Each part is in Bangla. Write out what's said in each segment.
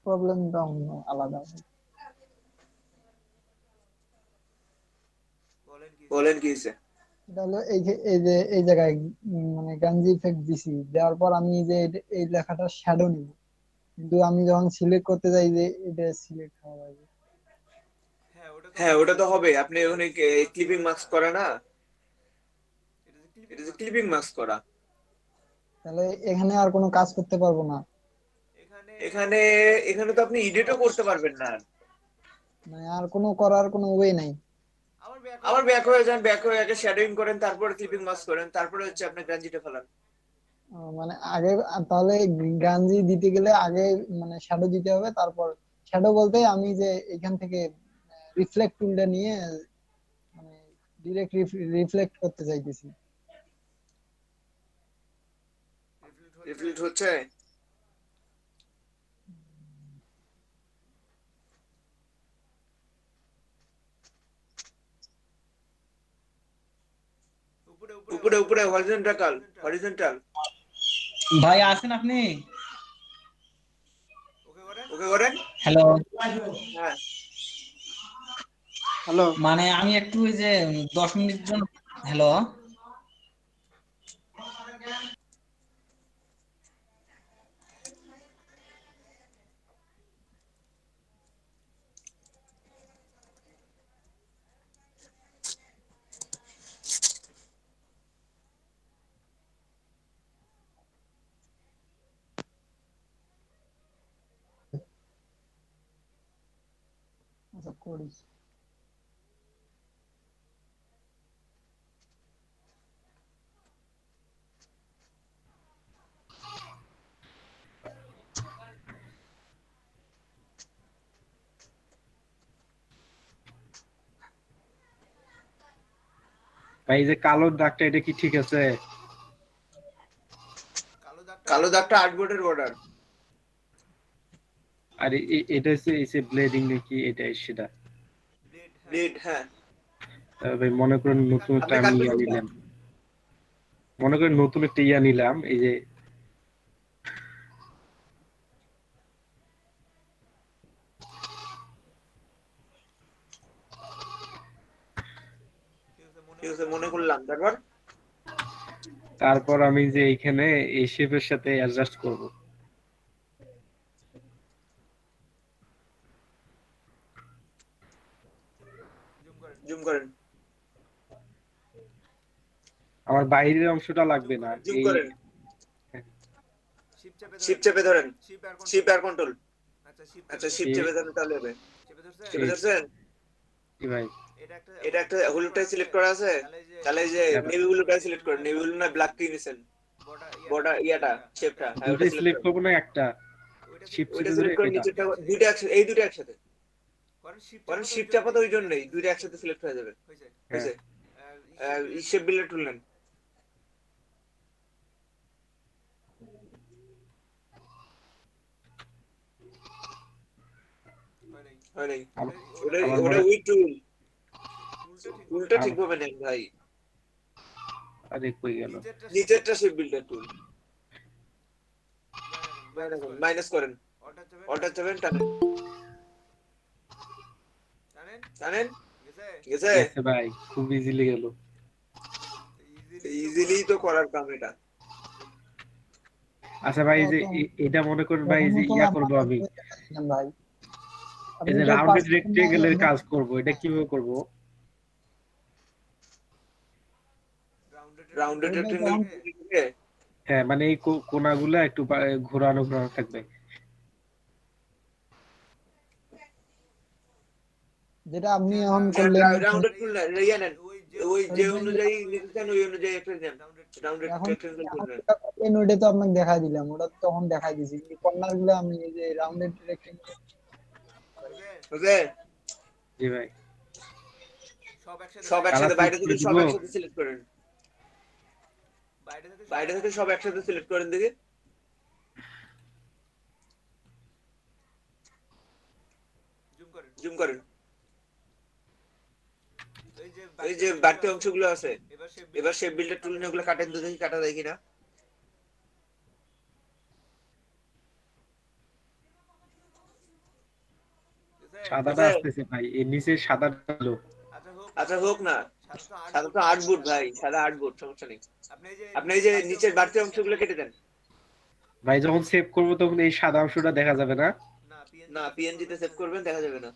প্রবলেমটা অন্য আলাদা। বলেন কি হয়েছে? এটা হলো এই যে এই জায়গায় মানে গাঞ্জি ইফেক্ট দিছি, দেওয়ার পর আমি যে এই লেখাটা শ্যাডো নিব, কিন্তু আমি যখন সিলেক্ট করতে যাই যে এটা সিলেক্ট হওয়া লাগে। হ্যাঁ, ওটা তো হবে। আপনি ওখানে ক্লিপিং মার্কস করা না, এটা যে ক্লিপিং মার্কস করা। তাহলে এখানে আর কোনো কাজ করতে পারবো না? এখানে এখানে তো আপনি এডিটও করতে পারবেন না। মানে আর কোনো করার কোনো ওয়ে নাই? আবার ব্যাক হয়ে যান, ব্যাক হয়ে আগে শ্যাডোইং করেন, তারপরে ক্লিপিং মাস্ক করেন, তারপরে হচ্ছে আপনি গ্রাঞ্জিটা ফেলান। মানে আগে তাহলে গাঞ্জি দিতে গেলে আগে মানে শ্যাডো দিতে হবে, তারপর শ্যাডো বলতে আমি যে এখান থেকে রিফ্লেক্ট টুলটা নিয়ে মানে ডিরেক্ট রিফ্লেক্ট করতে চাইতেছি। রিফিল হচ্ছে। উপরে উপরে হরিজন্টাল, হরিজন্টাল। ভাই আছেন আপনি? ওকে করেন। হ্যালো। হ্যাঁ, হ্যালো। মানে আমি একটু ওই যে 10 মিনিট জন্য। হ্যালো। আচ্ছা করি। ভাই এই যে কালো দাগটা এটা কি ঠিক আছে? কালো দাগটা আর্টবোর্ডের বর্ডার। আর এটা হচ্ছে এই ব্লেডিং নাকি এটা সেটা? ব্লেড, হ্যাঁ। ভাই মনে করেন নতুন একটা আপনি আমি কাটবেন ইয়া কোনটা? নিলাম, মনে করেন নতুন একটা ইয়া নিলাম, এই যে ঠিক আছে, মনে করলাম। তারপর তারপর আমি যে এইখানে এই শেপের সাথে অ্যাডজাস্ট করব। জুম করেন, আমার বাইরের অংশটা লাগবে না, জুম এই করেন। শিপ চেপে ধরেন, শিপ আর কন্ট্রোল। আচ্ছা, শিপ চেপে ধরেন, তাহলে হবে। চেপে এই ধরছেন? কি ভাই? এটা একটা হলুদটাই সিলেক্ট করা আছে, তাহলে এই যে দাঁড়া, নেভি ব্লুটাই সিলেক্ট করেন। নেভি ব্লু না ব্ল্যাক কি নিছেন? বর্ডার ইয়াটা, শেপটা, হ্যাঁ ওটা দুইটাই সিলেক্ট সিলেক্ট করেন। করবো না একটা? শিপ ওইটা চেপে ধরে সিলেক্ট করেন, এটা? নিচেরটা দুইটা এই দুটো একসাথে করেন। শিফট চাপা তো ওই জন্যই দুইটা একসাথে সিলেক্ট হয়ে যাবে। হ্যাঁ। হয়েছে। শেপ বিল্ডার তুললেন। হয় নাই। ওটা আমার ওটা মনে উইথ টুল, টুলটা আম- ঠিকভাবে নেন ভাই। আরে কই গেল? নিচেরটা শেপ বিল্ডার টুল। মাইনাস করেন, অল্টার চাপেন, টানেন, টানেন। গেছে? গেছে ভাই, খুব ইজিলি গেল। ইজিলি তো করার কাম এটা। আচ্ছা ভাই, এই যে প্রথম এটা মনে করেন ভাই, এই যে প্রথমত ইয়া করবো আমি, আপনাকে দিলাম ভাই, এই আপনি যে তো রাউন্ডেড পার্সোনাল রেক্টেঙ্গেলের একদম। কাজ করব, এটা কিভাবে করব? রাউন্ডেড ওইটা রেক্টেঙ্গেল যখন হ্যাঁ, মানে এই কোনাগুলা একটু ঘোরানো ঘোরানো থাকবে। যেটা আপনি এখন করলেন রাউন্ডেড টুল ইয়ে নেন, ওই যে শরীফ ভাই, অনুযায়ী নিতেছেন ওই অনুযায়ী একটা নেন। রাউন্ডেড এখন রেক্টেঙ্গেল টুল এখন নেন। যেটা করলেন ওইটা তো আপনাকে দেখাই দিলাম, ওটা তো তখন দেখাই দিছি, কিন্তু কর্নার গুলো আমি এই যে রাউন্ডেড রেক্টেঙ্গেল। ওকে, জি ভাই। সব কালার একসাথে চুজ বাইরে করে থেকে দিব? সব একসাথে সিলেক্ট করেন। বাইরে থেকে সব একসাথে সিলেক্ট করেন দেখি। জুম করেন। এই যে বাড়তি অংশগুলো আছে, এবার শেপ বিল্ডার টুল নিয়ে ওগুলো কাটেন তো দেখি, কাটা যায় কিনা। সাদাটা আসতেছে ভাই, এর নিচে সাদা ছিল। আচ্ছা হোক না, সাদা তো 8 বুট ভাই, সাদা 8 বুট, সমস্যা নেই। আপনি এই যে নিচের বাড়তি অংশগুলো কেটে দেন। ভাই যখন সেভ করবো তখন এই সাদা অংশটা দেখা যাবে না? না, পিএনজি তে সেভ করবেন, দেখা যাবে না।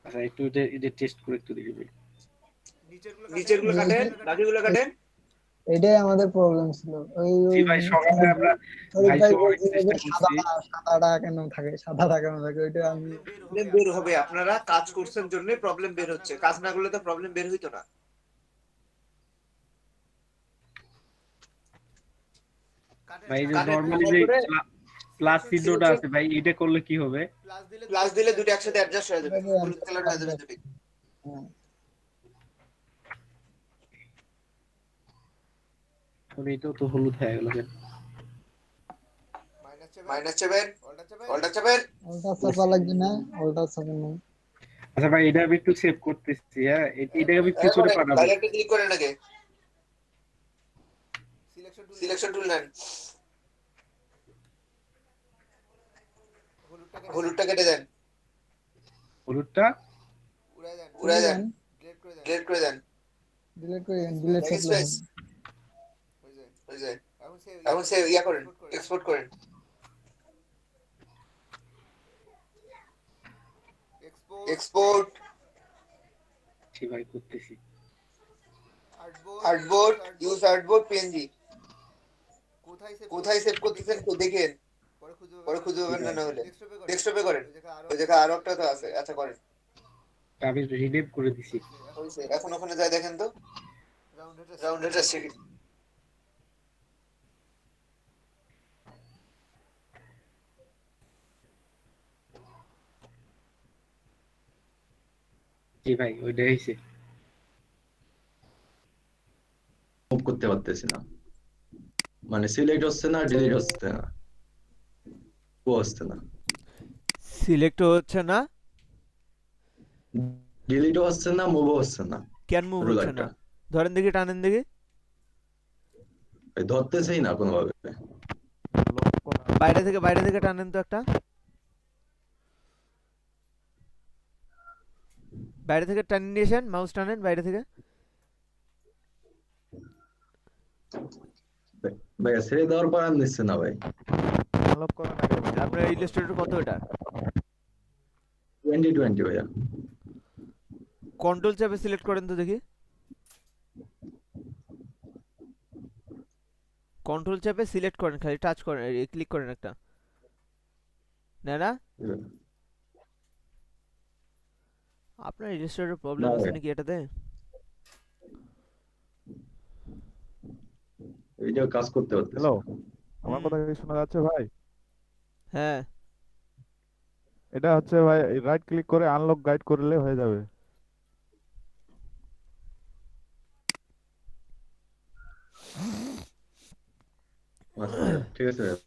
আচ্ছা একটু এটা টেস্ট করে একটু দেখি ভাই। নিচের গুলো কাটেন, বাকিগুলো কাটেন। এটাই আমাদের প্রবলেম ছিল। ওই জি ওই ভাই, সকালে আমরা শরীফ ভাই ভাই সহ অনেক বলছিল যে চেষ্টা করছি। সাদাটা কেন থাকে, সাদাটা কেন থাকে, ওইটা আমি প্রবলেম বের হবে, আপনারা কাজ করছেন জন্য প্রবলেম বের হচ্ছে, কাজ না করলে তো প্রবলেম বের হইতো না। ভাই এই যে কাটেন, নরমালি কাটার যে পরে প্লাস চিহ্নটা আছে ভাই, এটা করলে কি হবে? প্লাস দিলে দুটো একসাথে অ্যাডজাস্ট হয়ে যাবে, এটাকে হলুদ কালার হয়ে যাবে দুটো। হ্যাঁ। এখন এটাও তো হলুদ হয়ে গেল কেন? মাইনাস চাপেন, অল্টার চাপেন। ওটা চাপা লাগবে না, ওটা চাপা না। আচ্ছা ভাই, এটা আমি একটু সেভ করতেছি। হ্যাঁ, এটাকে আমি পিছনে পাঠাবো। ডাইরেক্ট ক্লিক করেন আগে, সিলেকশন টুল নেন, হলুদটা কেটে দেন, হলুদটা উড়াই দেন, ডিলিট করে দেন, ডিলিট করে ডিলিট ব্যাক করলে স্পেস হয়ে যায়। এখন সে ইয়া করেন, এক্সপোর্ট করেন। এক্সপোর্ট জি ভাই করতেছি। Artboard, use artboard PNG. কোথায় সেভ করতেছেন তো দেখেন, পরে খুঁজে পাবেন না, না হলে ডেস্কটপে করেন। ওই জায়গায় আরো একটা তো আছে, আচ্ছা করেন। আমি রিনেম করে দিছি। হয়েছে, এখন ওখানে যাই দেখেন তো, রাউন্ড এটা শিখি। জি ভাই ওইটাই হয়েছে। মুভ করতে পারতেছি না, মানে সিলেক্ট হচ্ছে না, ডিলিট হচ্ছে না, ও হচ্ছে না, সিলেক্ট হচ্ছে না, ডিলিটও হচ্ছে না, মুভও হচ্ছে না। কেন মুভ হচ্ছে রুলারটা না? ধরেন দেখি, টানেন দেখি। ধরতেছেই না কোনোভাবে। বাইরে থেকে টানেন তো একটা, বাইরে থেকে টানিয়ে নিয়ে আসেন, মাউস টানেন বাইরে থেকে। ভাই ছেড়ে দেওয়ার পর আর নিচ্ছে না ভাই। আপনার ইলাস্ট্রেটর কত এটা? 2020 ভাইয়া। কন্ট্রোল চাপে সিলেক্ট করেন তো দেখি, কন্ট্রোল চাপে সিলেক্ট করেন, খালি টাচ করেন, ক্লিক করেন একটা, না না আপনার ইলাস্ট্রেটর প্রবলেম না আছে ভাই, নাকি এটাতে? এইটাও কাজ করতে পারতেছে হ্যালো, না। আমার হুম, কথা কি শোনা যাচ্ছে ভাই? হ্যাঁ। এটা হচ্ছে ভাই, রাইট ক্লিক করে আনলক গাইড করলে হয়ে যাবে। আচ্ছা ভাইয়া, ঠিক আছে ভাইয়া।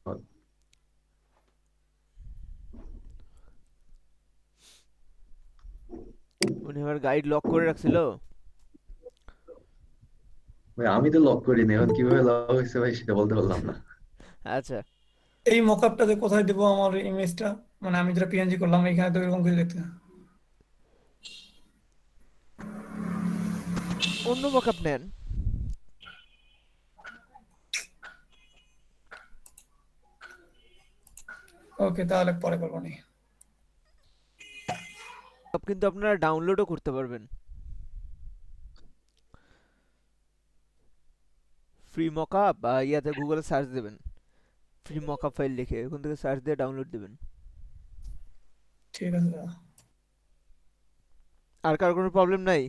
উনি আমার গাইড লক করে রাখছিল। ভাই আমি তো লক করিনি, এখন কিভাবে লক হয়েছে ভাই সেটা বলতে পারলাম না। আচ্ছা, এই মকআপটাতে কোথায় দেবো আমার ইমেজটা? মানে আমি যেটা পিএনজি করলাম এখানে তো এরকম কিছু দেখতে না। অন্য মকআপ নেন। ওকে, তাহলে পরে করবো নি। কিন্তু আপনারা ডাউনলোডও করতে পারবেন, ফ্রি মকআপ, বা ইয়াতে গুগলে সার্চ দেবেন, ফ্রি মকআপ ফাইল লিখে ওখান থেকে সার্চ দিয়ে ডাউনলোড দেবেন। ঠিক আছে দাদা। আর কার কোনো প্রবলেম নাই?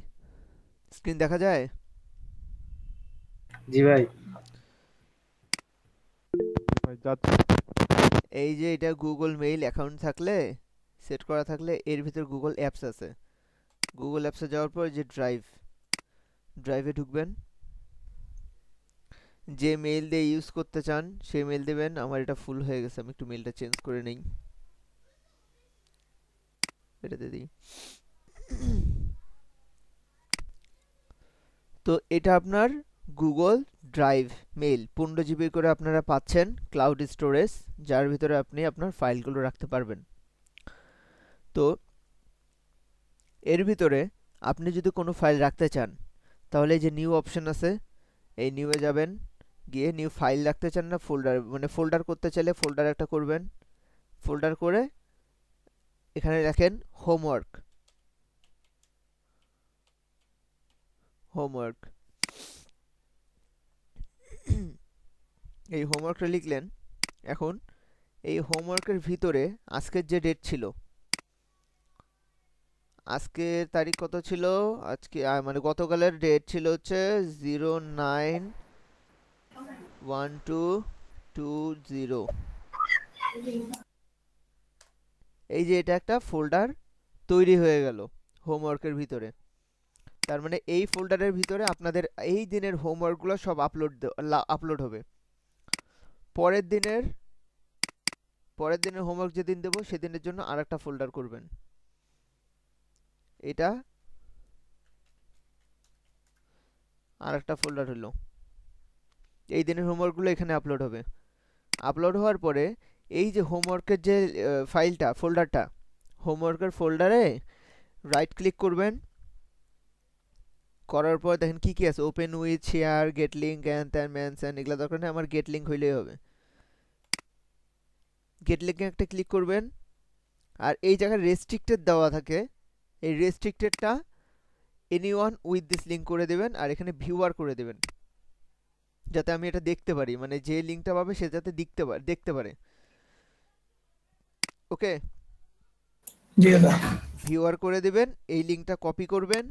স্ক্রিন দেখা যায়? জি ভাই। ভাই যাচ্ছে। এই যে এটা গুগল মেইল অ্যাকাউন্ট থাকলে, সেট করা থাকলে, এর ভিতর গুগল অ্যাপস আছে। গুগল অ্যাপসে যাওয়ার পর যে ড্রাইভে ঢুকবেন, যে মেইল দিয়ে ইউজ করতে চান সেই মেইল দেবেন। আমার এটা ফুল হয়ে গেছে, আমি একটু মেইলটা চেঞ্জ করে নেই, এটাতে দিই। তো এটা আপনার গুগল ড্রাইভ মেইল 15 জিবি করে আপনারা পাচ্ছেন ক্লাউড স্টোরেজ, যার ভিতরে আপনি আপনার ফাইলগুলো রাখতে পারবেন। তো এর ভিতরে আপনি যদি কোনো ফাইল রাখতে চান তাহলে এই যে নিউ অপশন আছে, এই নিউয়ে যাবেন, গিয়ে নিউ ফাইল রাখতে চান না ফোল্ডার, মানে ফোল্ডার করতে চাইলে ফোল্ডার একটা করবেন, ফোল্ডার করে এখানে রাখেন হোমওয়ার্ক, হোমওয়ার্ক। এই হোমওয়ার্কটা লিখলেন। এখন এই হোমওয়ার্কের ভিতরে আজকের যে ডেট ছিল, আজকের তারিখ কত ছিল, আজকে মানে গতকালের ডেট ছিল হচ্ছে 09/12/20। এই যে এটা একটা ফোল্ডার তৈরি হয়ে গেল হোমওয়ার্কের ভিতরে। তার মানে এই ফোল্ডারের ভিতরে আপনাদের এই দিনের হোমওয়ার্কগুলো সব আপলোড হবে। পরের দিনের হোমওয়ার্ক যেদিন দেবো সেদিনের জন্য আরেকটা ফোল্ডার করবেন। এটা আরেকটা ফোল্ডার হলো, এই দিনের হোমওয়ার্কগুলো এখানে আপলোড হবে। আপলোড হওয়ার পরে এই যে হোমওয়ার্কের যে ফাইলটা, ফোল্ডারটা, হোমওয়ার্কের ফোল্ডারে রাইট ক্লিক করবেন, করার পর দেখেন কি কি আছে, open with, share, gate link, and ত্যান ম্যানশন, এগুলো দরকার নেই, আমার গেট লিঙ্ক হইলেই হবে। গেট লিঙ্কে একটা ক্লিক করবেন, আর এই জায়গায় রেস্ট্রিক্টেড দেওয়া থাকে, এই রেস্ট্রিক্টেডটা এনিওয়ান উইথ দিস লিঙ্ক করে দেবেন, আর এখানে ভিউয়ার করে দেবেন, যাতে আমি এটা দেখতে পারি, মানে যে লিঙ্কটা পাবে সে যাতে দেখতে পারে। ওকে, জি দাদা। ভিউয়ার করে দিবেন, এই লিঙ্কটা কপি করবেন,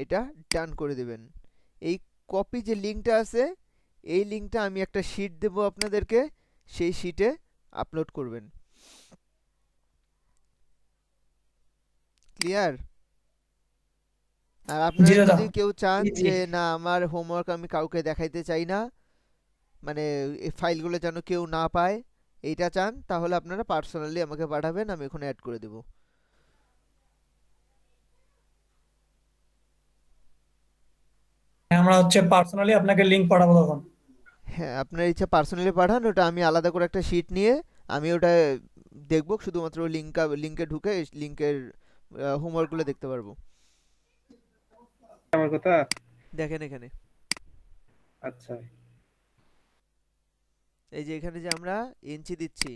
এটা ডান করে দিবেন। এই কপি যে লিঙ্কটা আছে, এই লিঙ্কটা আমি একটা শিট দেব আপনাদেরকে, সেই শিটে আপলোড করবেন। ক্লিয়ার? আর আপনারা জি দাদা। যদি কেউ চান যে না আমার হোমওয়ার্ক আমি কাউকে দেখাইতে চাই না, মানে এই ফাইলগুলো যেন কেউ না পায়, এইটা চান, তাহলে আপনারা পার্সোনালি আমাকে পাঠাবেন, আমি ওখানে অ্যাড করে দেব। আমরা হচ্ছে পার্সোনালি আপনাকে লিংক পাঠাবো তখন। হ্যাঁ, আপনার ইচ্ছা পার্সোনালি পাঠান, ওটা আমি আলাদা করে একটা শিট নিয়ে আমি ওটা দেখব, শুধুমাত্র লিঙ্কে ঢুকে লিঙ্কের হোমওয়ার্কগুলো দেখতে পারবো। আমার কথা। দেখেন এখানে, আচ্ছা এই যে এখানে যে আমরা ইঞ্চি দিচ্ছি,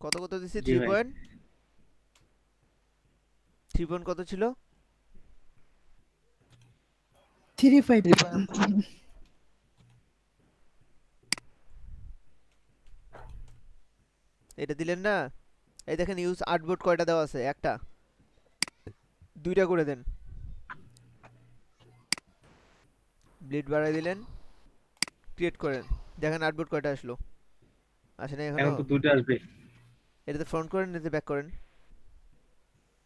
কত কত দিচ্ছি, জি 3 ভাই। পয়েন্ট, 3 পয়েন্ট কত ছিল, 3.5 এটা দিলেন না? এই দেখেন ইউজ আর্টবোর্ড কয়টা দেওয়া আছে, একটা, দুইটা করে দেন, ব্লিড বাড়াই দিলেন, ক্রিয়েট করেন, দেখেন আর্টবোর্ড কয়টা আসলো, আসে না এখন এখনো? তো দুটো আসবে। এটাতে ফ্রন্ট করেন, এটাতে ব্যাক করেন।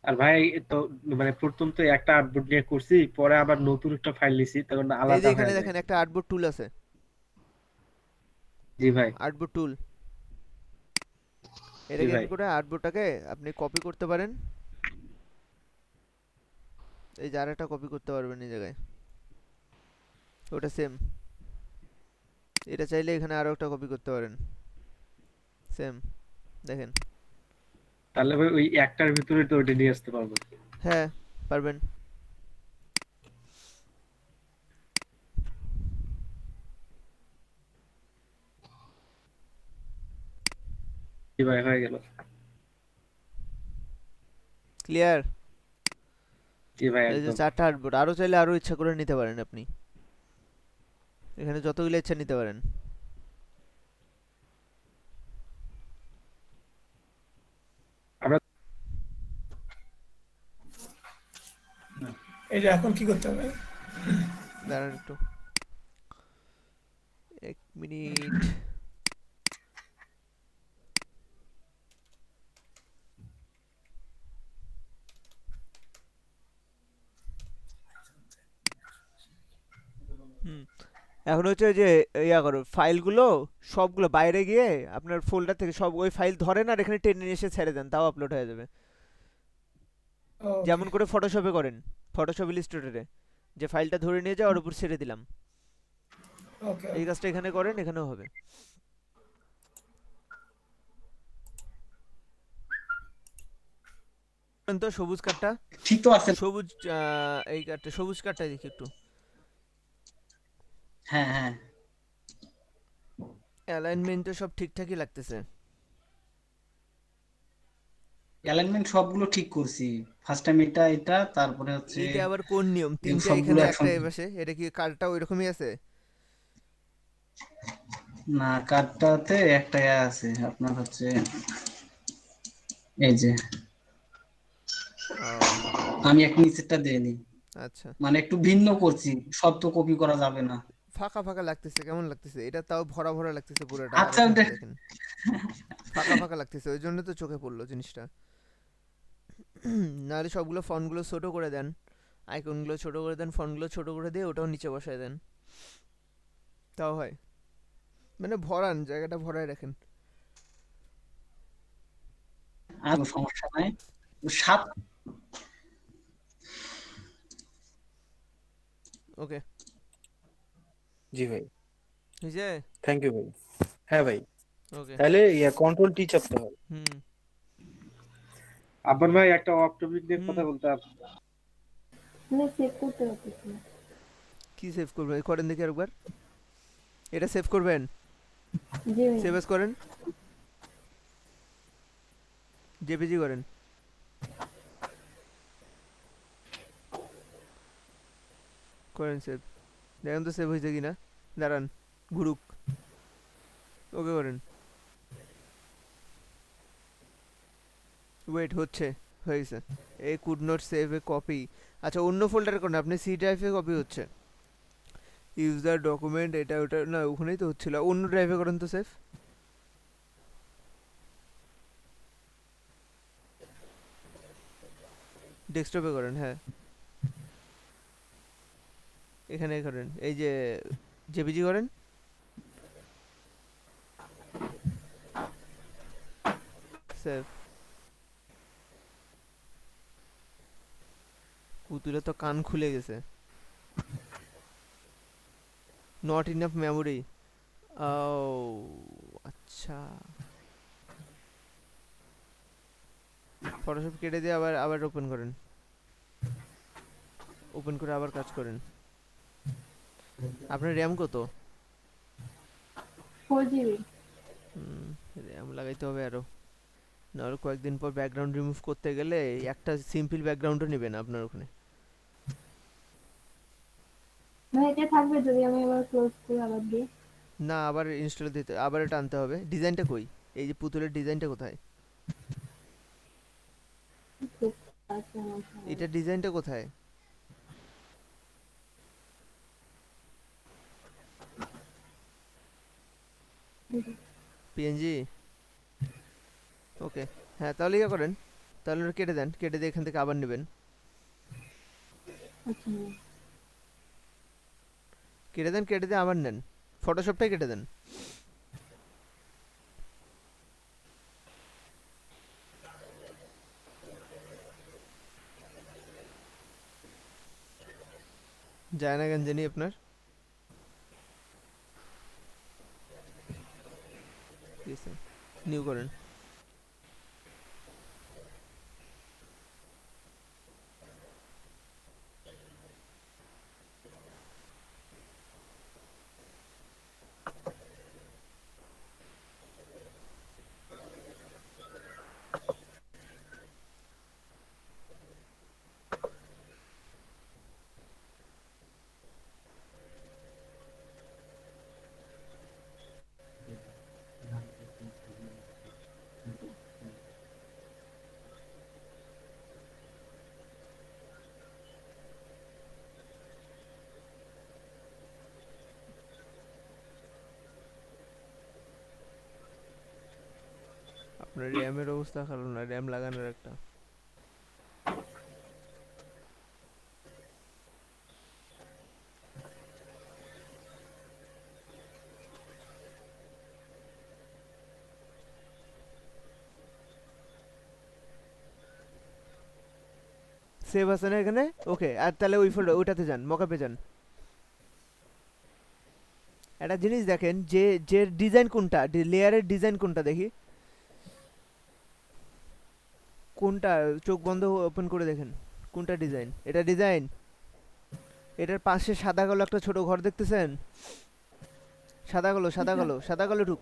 আর ভাই তো মানে প্রথম তো একটা আপডেট নিয়ে করছি, পরে আবার নতুন একটা ফাইল নিছি, তখন এই যে আলাদা এখানে হয়ে যায়। দেখেন একটা আর্টবোর্ড টুল আছে, জি ভাই। আর্টবোর্ড টুল, জি এটাকে ভাই। এমন করে আর্টবোর্ডটাকে আপনি কপি করতে পারেন, এই যে আরেকটা কপি করতে পারবেন এই জায়গায়, ওটা সেম, এটা চাইলে এখানে আরো একটা কপি করতে পারেন, সেম, দেখেন। তাহলে ভাই ওই একটার ভিতরে তো ওটা নিয়ে আসতে পারবো। হ্যাঁ, পারবেন। জি ভাই, হয়ে গেল। ক্লিয়ার? জি ভাই, এই যে একদম। 4টা আর্টবোর্ড, আরো চাইলে আরো ইচ্ছা করে নিতে পারেন আপনি, এখানে যতগুলো ইচ্ছা নিতে পারেন। আমরা এই যে এখন কি করতে হবে? দাঁড়ান একটু, 1 মিনিট। এখন হচ্ছে যে ইয়া করো, ফাইলগুলো সবগুলো বাইরে গিয়ে আপনার ফোল্ডার থেকে সব ওই ফাইল ধরেন, আর এখানে টেনে নিয়ে এসে ছেড়ে দেন, তাও আপলোড হয়ে যাবে। যেমন করে ফটোশপে করেন, ফটোশপ ইলাস্ট্রেটরে যে ফাইলটা ধরে নিয়ে যাও, ওর উপর ছেড়ে দিলাম, ওকে। এই কাজটা এখানে করেন, এখানেও হবে। তো সবুজ কার্ডটা, ঠিক তো আছে? সবুজ এই কার্ডটা, সবুজ কার্ডটা দেখি একটু। হ্যাঁ হ্যাঁ, অ্যালাইনমেন্ট তো সব ঠিকঠাকই লাগতেছে। অ্যালাইনমেন্ট সবগুলো ঠিক করছি। ফার্স্ট টাইম এটা এটা, তারপরে হচ্ছে এইটা আবার কোন নিয়ম, তিনটা সবগুলো এখানে একটা একসঙ্গে। এপাশে, এটা কি কার্ডটা ওইরকমই আছে? না, কার্ডটাতে একটা আছে আপনার হচ্ছে এই যে, ও আমি এক নিচেরটা দেইনি, আচ্ছা, মানে একটু ভিন্ন করছি, সব তো কপি করা যাবে না। ফাঁকা ফাঁকা লাগতেছে, কেমন লাগতেছে এটা? তাও ভরা ভরা লাগতেছে পুরোটা, আর আচ্ছা এখানটা দেখেন ফাঁকা ফাঁকা লাগতেছে, ওই জন্য তো চোখে পড়লো জিনিসটা। নাহলে সবগুলো ফন্টগুলো ছোট করে দেন, আইকনগুলো ছোট করে দেন, ফন্টগুলো ছোট করে দিয়ে ওটাও নিচে বসায় দেন, তাও হয়। মানে ভরান, জায়গাটা ভরায় রাখেন। আর কোনো সমস্যা নাই। সাত, ওকে, জি ভাই, হয়েছে? থ্যাংক ইউ ভাই। হ্যাঁ ভাই, ওকে, তাহলে কন্ট্রোল টি চাপতে হবে। হুম আবার ভাই একটা অফ টপিক নিয়ে হুম। কথা বলতাম। কি সেভ করবেন করেন দেখি আরেকবার, এটা সেভ করবেন, সেভ এস করেন, জেপিজি করেন, করেন সেভ, দেখেন তো সেভ হয়েছে কিনা, দাঁড়ান ঘুরুক, ওকে করেন, ওয়েট হচ্ছে, হয়েছে। A could not save a copy, আচ্ছা অন্য ফোল্ডারে করেন, আপনি সি ড্রাইভে কপি হচ্ছে, ইউজার ডকুমেন্ট এটা ওটা না, ওখানেই তো হচ্ছিল, অন্য ড্রাইভে করেন তো সেভ, ডেস্কটপে করেন, হ্যাঁ এখানে করেন, এই যে জেপিজি করেন, সেভ। পুতুলে তো কান খুলে গেছে, নট ইনাফ মেমোরি, ও আচ্ছা, ফটোশপ কেটে দিয়ে আবার আবার ওপেন করেন, ওপেন করে আবার কাজ করেন। আপনার র্যাম কত? 4 GB। র্যাম লাগাইতে হবে আরো, নাহলে কয়েকদিন পর ব্যাকগ্রাউন্ড রিমুভ করতে গেলে একটা সিম্পল ব্যাকগ্রাউন্ডও নেবে না আপনার ওখানে। মানে এটা থাকবে যদি আমি আবার ক্লোজ করে আবার দিই? না, আবার ইনস্টল দিতে, আবার এটা আনতে হবে। ডিজাইনটা কই? এই যে পুতুলের ডিজাইনটা কোথায়? আচ্ছা, আমার সামনে। এটা ডিজাইনটা কোথায়? পিএনজি, ওকে, হ্যাঁ তাহলে ইয়ে করেন, তাহলে ওটা কেটে দেন, কেটে দিয়ে এখান থেকে আবার নেবেন, আচ্ছা, কেটে দেন, কেটে দিয়ে আবার নেন, ফটোশপটাই কেটে দেন। যায় না কেন জানি আপনার, নিউ করেন। আপনার র্যামের অবস্থা খারাপ না, র্যাম লাগানোর একটা। সেভ আছে না এখানে? ওকে, আর তাহলে ওই ফোল্ডার ওইটাতে যান, মকআপে যান। একটা জিনিস দেখেন, যে যে ডিজাইন কোনটা, লেয়ারের ডিজাইন কোনটা দেখি, কোনটা? চোখ বন্ধ ওপেন করে দেখেন কোনটা ডিজাইন। এটা ডিজাইন, এটার পাশে সাদা কালো একটা ছোট ঘর দেখতেছেন? সাদা কালো, সাদা কালো, সাদা কালো ঢুক,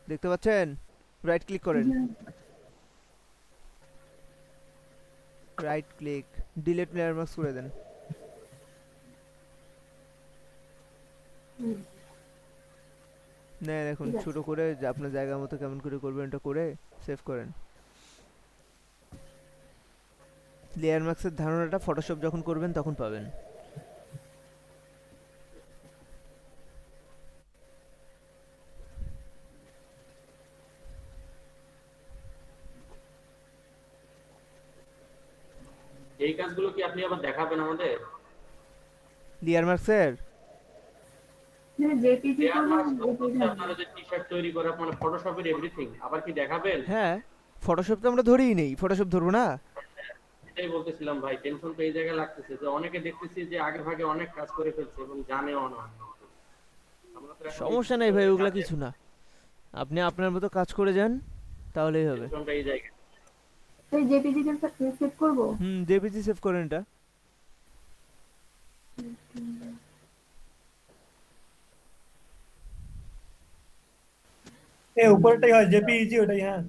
দেখতে পাচ্ছেন? রাইট ক্লিক করেন, right click, delete layer mask করে দেন। নেন এখন ঠিক আছে। ছোট করে আপনার জায়গা মতো কেমন করে করবেন এটা করে সেভ করেন। লেয়ার মাস্কের ধারণাটা ফটোশপ যখন করবেন তখন পাবেন। এই কাজগুলো কি আপনি আবার দেখাবেন আমাদের? লেয়ার মাস্কের জেপিজি লেয়ার করবো, মাস্ক জেপিজি হচ্ছে আপনারা যে টি-শার্ট তৈরি করা মানে ফটোশপের এভরিথিং আবার কি দেখাবেন? হ্যাঁ, ফটোশপ তো আমরা ধরেই নেই, ফটোশপ ধরবো না? এটাই বলতেছিলাম ভাই, টেনশন তো এই জায়গায় লাগতেছে যে অনেকে দেখতেছি যে আগে ভাগে অনেক কাজ করে ফেলছে এবং জানেও না। আমরা তো এখন এই সমস্যা নেই ভাই, ওগুলা কাজে কিছু না, আপনি আপনার মতো কাজ করে যান তাহলেই হবে। টেনশনটা এই জায়গায়। তো জেপিজি সেভ করবো। জেপিজি সেভ করেন এটা। উপরেরটাই হয় জেপিইজি, ওটাই। হ্যাঁ,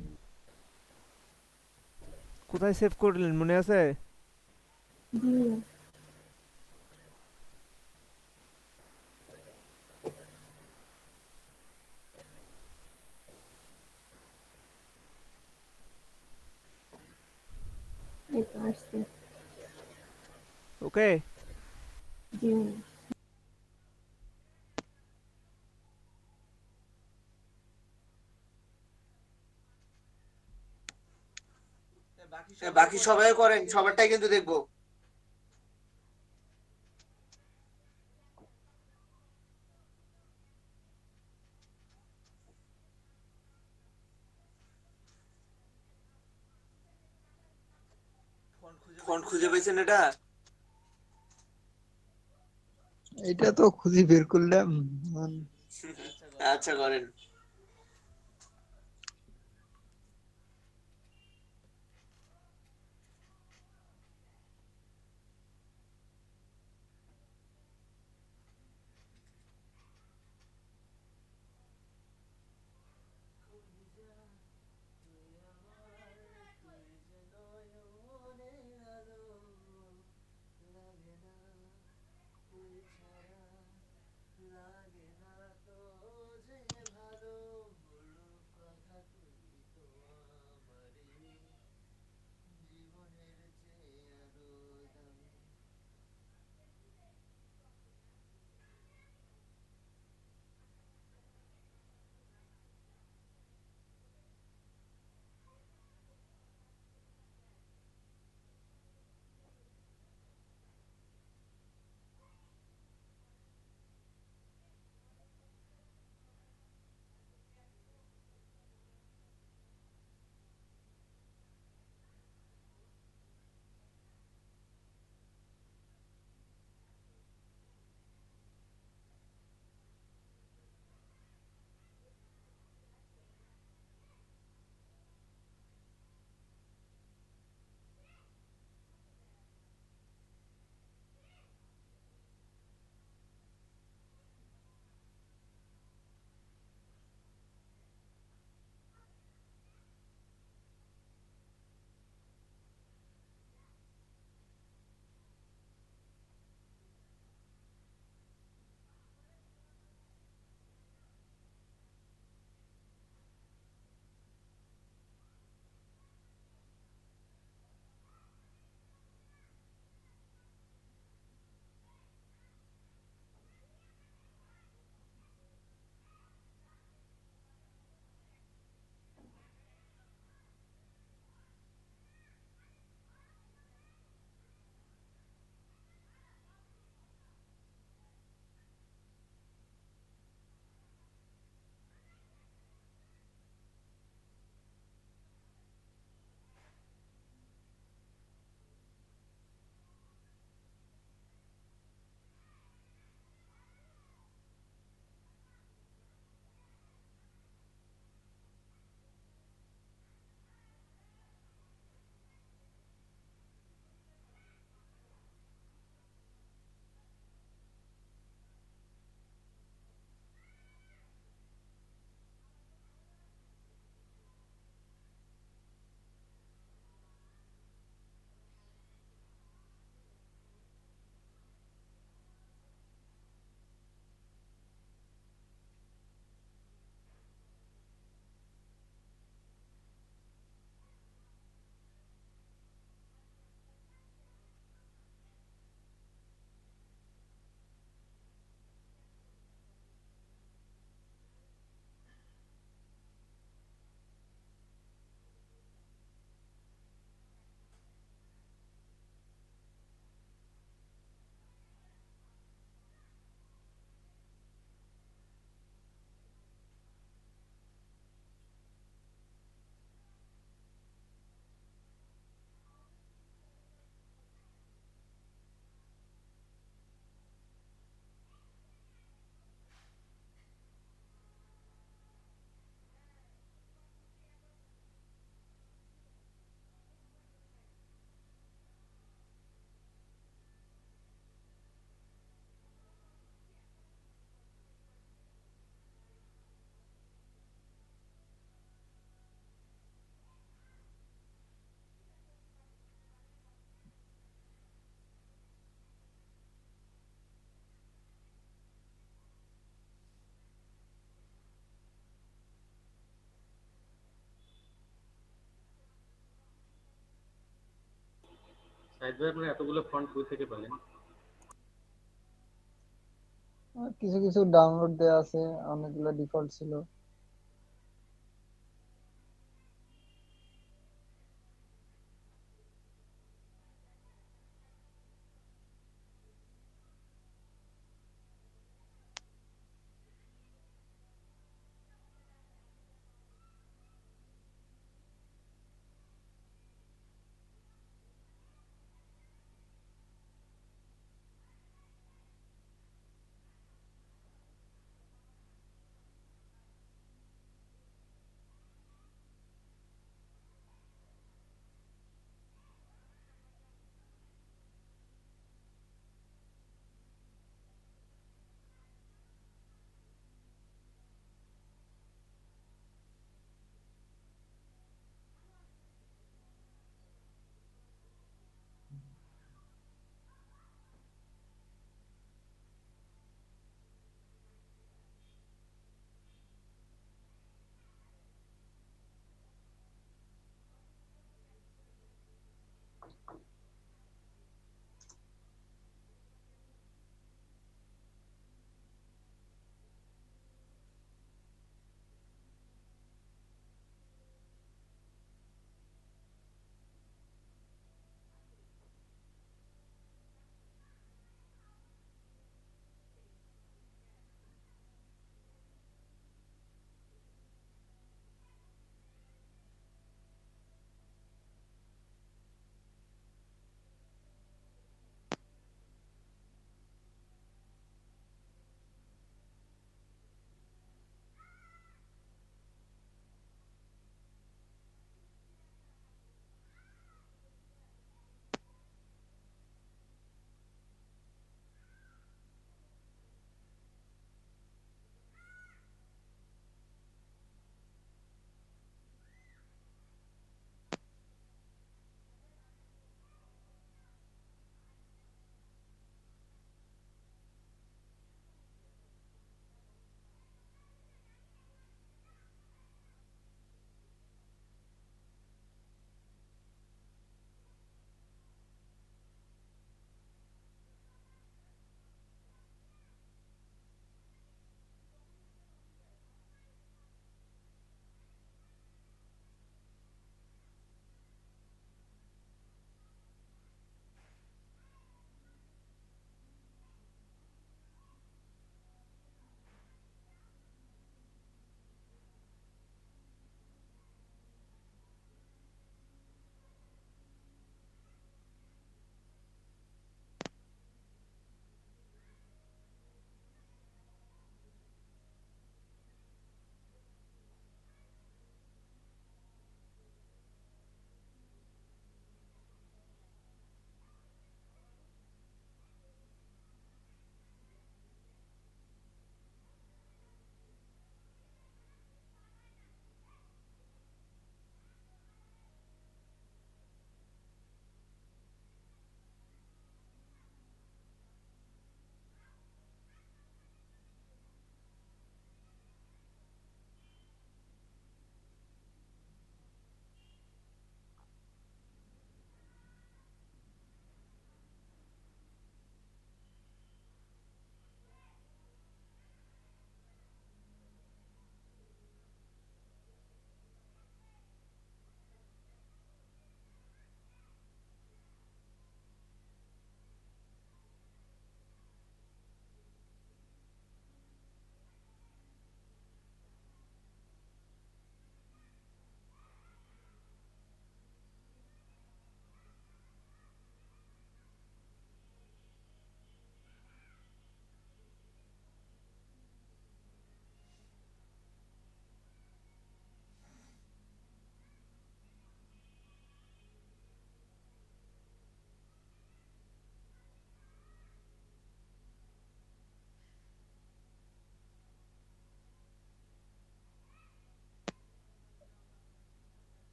কোথায় সেভ করলেন মনে আছে? জি এই তো আসছে। ওকে, জি বাকি সবাই করেন, সবারটাই কিন্তু দেখবো। ফন্ট খুঁজে পেয়েছেন এটা? এটা তো খুঁজে বের করলাম। আচ্ছা করেন। সাইদ ভাই আপনার এতগুলো ফন্ট কই থেকে পেলেন? কিছু কিছু ডাউনলোড দেওয়া আছে, অনেকগুলো ডিফল্ট ছিল।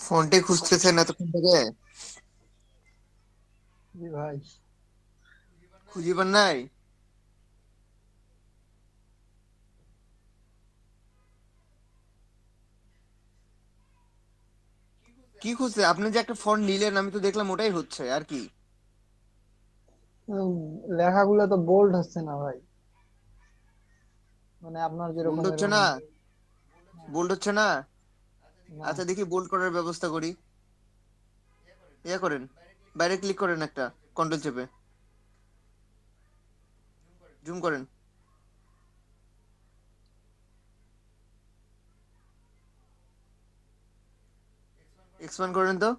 ফন্টে খুঁজতেছেন এতক্ষণ থেকে, জি ভাই। খুঁজে পান নাই? কি খুঁজছে? আপনি যে একটা ফন্ট নিলেন আমি তো দেখলাম ওটাই হচ্ছে আর কি। উম, লেখাগুলো তো বোল্ড হচ্ছে না ভাই, মানে আপনার বোল্ড যেরকম হচ্ছে এরকম। না? হ্যাঁ, বোল্ড হচ্ছে না? না। আচ্ছা দেখি বোল্ড করার ব্যবস্থা করি। ইয়া করেন, বাইরে ক্লিক করেন একটা, কন্ট্রোল চেপে জুম করেন। এক্সপ্যান্ড করেন তো।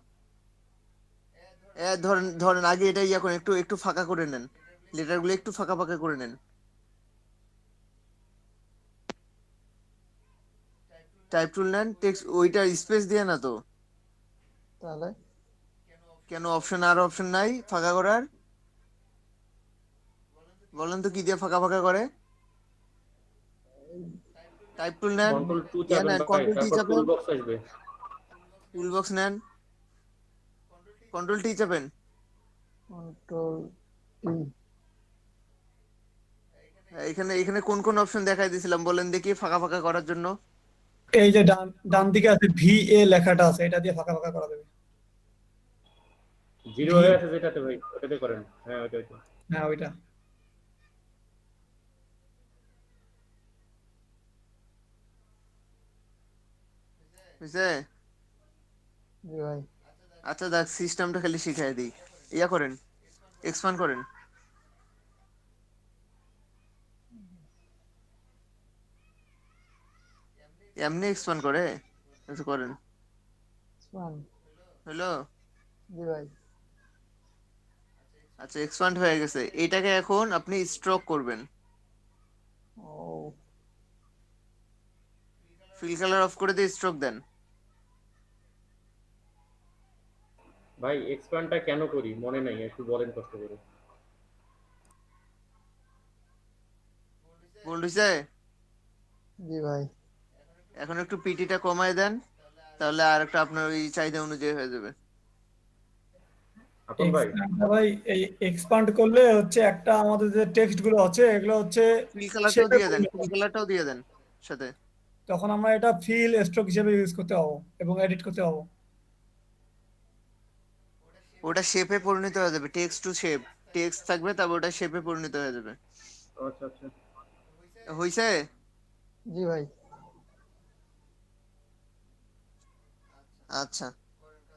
ধরেন ধরেন আগে এটা ইয়া করেন, একটু একটু ফাঁকা করে নেন, লেটার গুলো একটু ফাঁকা ফাঁকা করে নেন। টাইপ টুল নেন, টেক্সট ওইটা স্পেস দিয়ে না তো। তাহলে কেন অপশন আর অপশন নাই ফাঁকা করার? বলেন তো কি দিয়ে ফাঁকা ফাঁকা করে? টাইপ টুল নেন, কন্ট্রোল টু ইয়া চাপেন নেন, ভাই, কন্ট্রোল টি তারপর চাপেন, টুল বক্স আসবে। টুল বক্স নেন, কন্ট্রোল টি চাপেন। Control T. এখানে এখানে কোন কোন অপশন দেখাই দিয়েছিলাম বলেন দেখি ফাঁকা ফাঁকা করার জন্য? এই যে ডান ডান দিকে আছে VA লেখাটা আছে, এটা দিয়ে ফাঁকা ফাঁকা করা যাবে। জিরো ভি, হয়ে আছে যেটাতে ভাই, ওটাতে করেন। হ্যাঁ ওইটা ওইটা। হ্যাঁ ওইটা। বুঝছে? জি ভাই। আচ্ছা দেখ সিস্টেমটা খালি শিখাই দিই। ইয়া করেন, এক্সপান্ড করেন। এমনি এক্সপান্ড করে? আচ্ছা করেন। স্পান। হলো? জি ভাই। আচ্ছা এক্সপান্ড হয়ে গেছে, এটাকে এখন আপনি স্ট্রোক করবেন। ও, ফিল কালার অফ করে দিয়ে স্ট্রোক দেন। ভাই এক্সপ্যান্ডটা কেন করি মনে নাই, একটু বলেন কষ্ট করে। বোল্ড হইছে? জি ভাই। এখন একটু পিটিটা কমায় দেন, তাহলে আর একটা আপনার ওই চাহিদা অনুযায়ী হয়ে যাবে। আপন ভাই, এক্সপ্যান্ড ভাই, এই এক্সপ্যান্ড করলে হচ্ছে একটা আমাদের যে টেক্সট গুলো আছে এগুলো হচ্ছে ফিল কালারটাও শেপে দিয়ে দেন, পরিণত ফিল হবে। কালারটাও দিয়ে দেন সাথে। তখন আমরা এটা ফিল স্ট্রোক হিসেবে ইউজ করতে পারবো এবং এডিট করতে পারবো। ওটা শেপে পরিণত হয়ে যাবে, টেক্সট টু শেপ, টেক্সট থাকবে তারপর ওটা শেপে পরিণত হয়ে যাবে। আচ্ছা আচ্ছা। হইছে? জি ভাই। আচ্ছা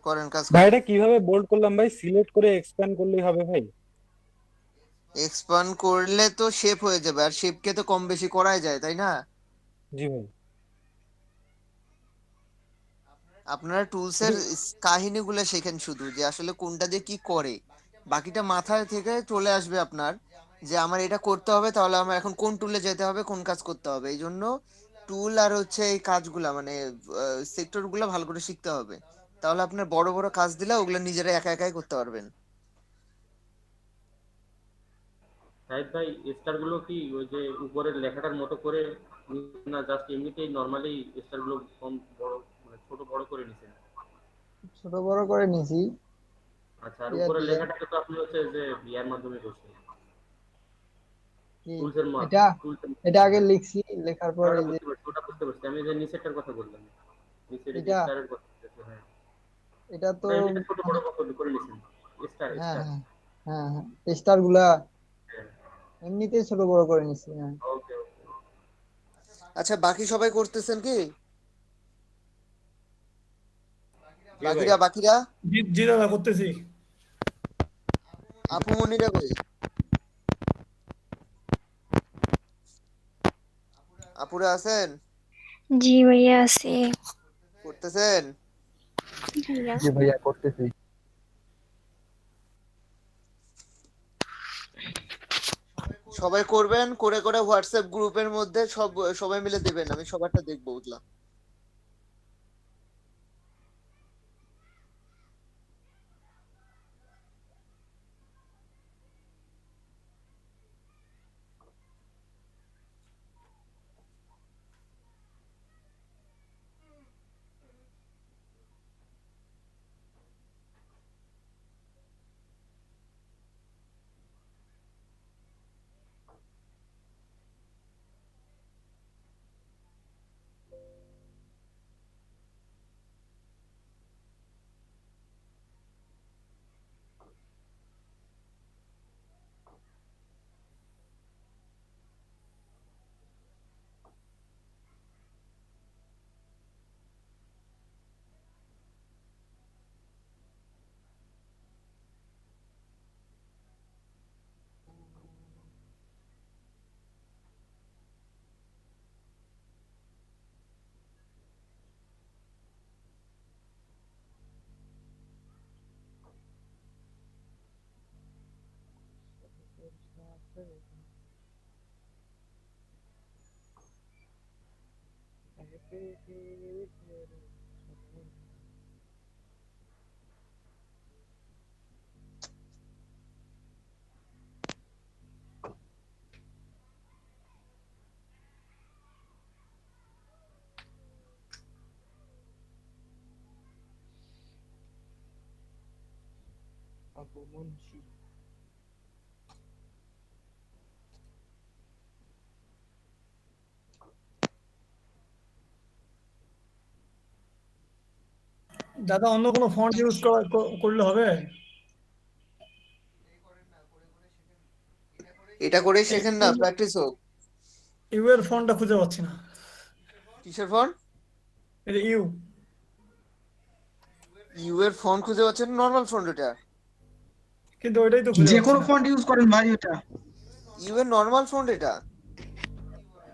করেন, কাজ ভাই করেন। এটা কিভাবে বোল্ড করলাম ভাই? সিলেক্ট করে এক্সপ্যান্ড করলেই হবে ভাই? এক্সপান্ড করলে তো শেপ হয়ে যাবে, আর শেপকে তো কম বেশি করাই যায় তাই না? জি ভাই। আপনারা টুলসের কাহিনীগুলো শেখেন শুধু, যে আসলে কোনটা দিয়ে কি করে, বাকিটা মাথায় থেকে চলে আসবে আপনার, যে আমার এটা করতে হবে, তাহলে আমার এখন কোন টুলে যেতে হবে, কোন কাজ করতে হবে। এই জন্য টুল আর হচ্ছে এই কাজগুলা মানে সেক্টর গুলা ভালো করে শিখতে হবে, তাহলে আপনার বড় বড় কাজ দিলে ওগুলো নিজেরা একা একাই করতে পারবেন। সাইদ ভাই স্টার গুলো কি ওই যে উপরের লেখাটার মতো করে না, জাস্ট এমনিতেই নরমালি স্টার গুলো কম বড় মানে ছোট বড় করে নিছেন? ছোট বড় করে নিছি আচ্ছা, আর ইয়া উপরের দিয়ে। লেখাটাকে তো আপনি হচ্ছে যে ইয়ার মাধ্যমে করছেন, কি টুলসের এটা? টুলসের। এটা আগে হ্যাঁ, লিখছি, লেখার পর ওটা এই যে বুঝতে পারছি, ওটা বুঝতে পারছি। আমি যে নিচেরটার কথা বললাম, নিচের এই যে এটা, স্টারের কথা বলতেছি, হ্যাঁ। এটা তো ওটা এমনিতে ছোট মানে, বড় করে নিছেন, স্টার হ্যাঁ স্টার। হ্যাঁ হ্যাঁ হ্যাঁ, স্টার গুলা হ্যাঁ, এমনিতেই ছোট বড় করে নিছি। হ্যাঁ। ওকে ওকে। আচ্ছা বাকি সবাই করতেছেন কি? জি ভাই। বাকিরা বাকিরা জি জি দাদা, করতেছি। আপু মনিরা কই? আপুরা আছেন? জি ভাইয়া আছে। করতেছেন? ভাইয়া জি ভাইয়া করতেছি। সবাই করবেন, করে করে হোয়াটসঅ্যাপ গ্রুপের মধ্যে সবাই মিলে দেবেন, আমি সবারটা দেখবো বুঝলা। দাদা অন্য কোনো ফন্ট ইউজ করলে হবে? এটা করেই এই শেখেন না, প্র্যাকটিস হোক। ইউ এর ফন্টটা খুঁজে পাচ্ছি না। কিসের ফন্ট? এই যে ইউ, ইউ এর ফন্ট খুঁজে পাচ্ছেন? নর্মাল ফন্ট এটা। কিন্তু ওইটাই তো খুঁজে যে পাচ্ছি কোনো না। ফন্ট ইউজ করেন ভাই ওটা। ইউ এর নর্মাল ফন্ট এটা?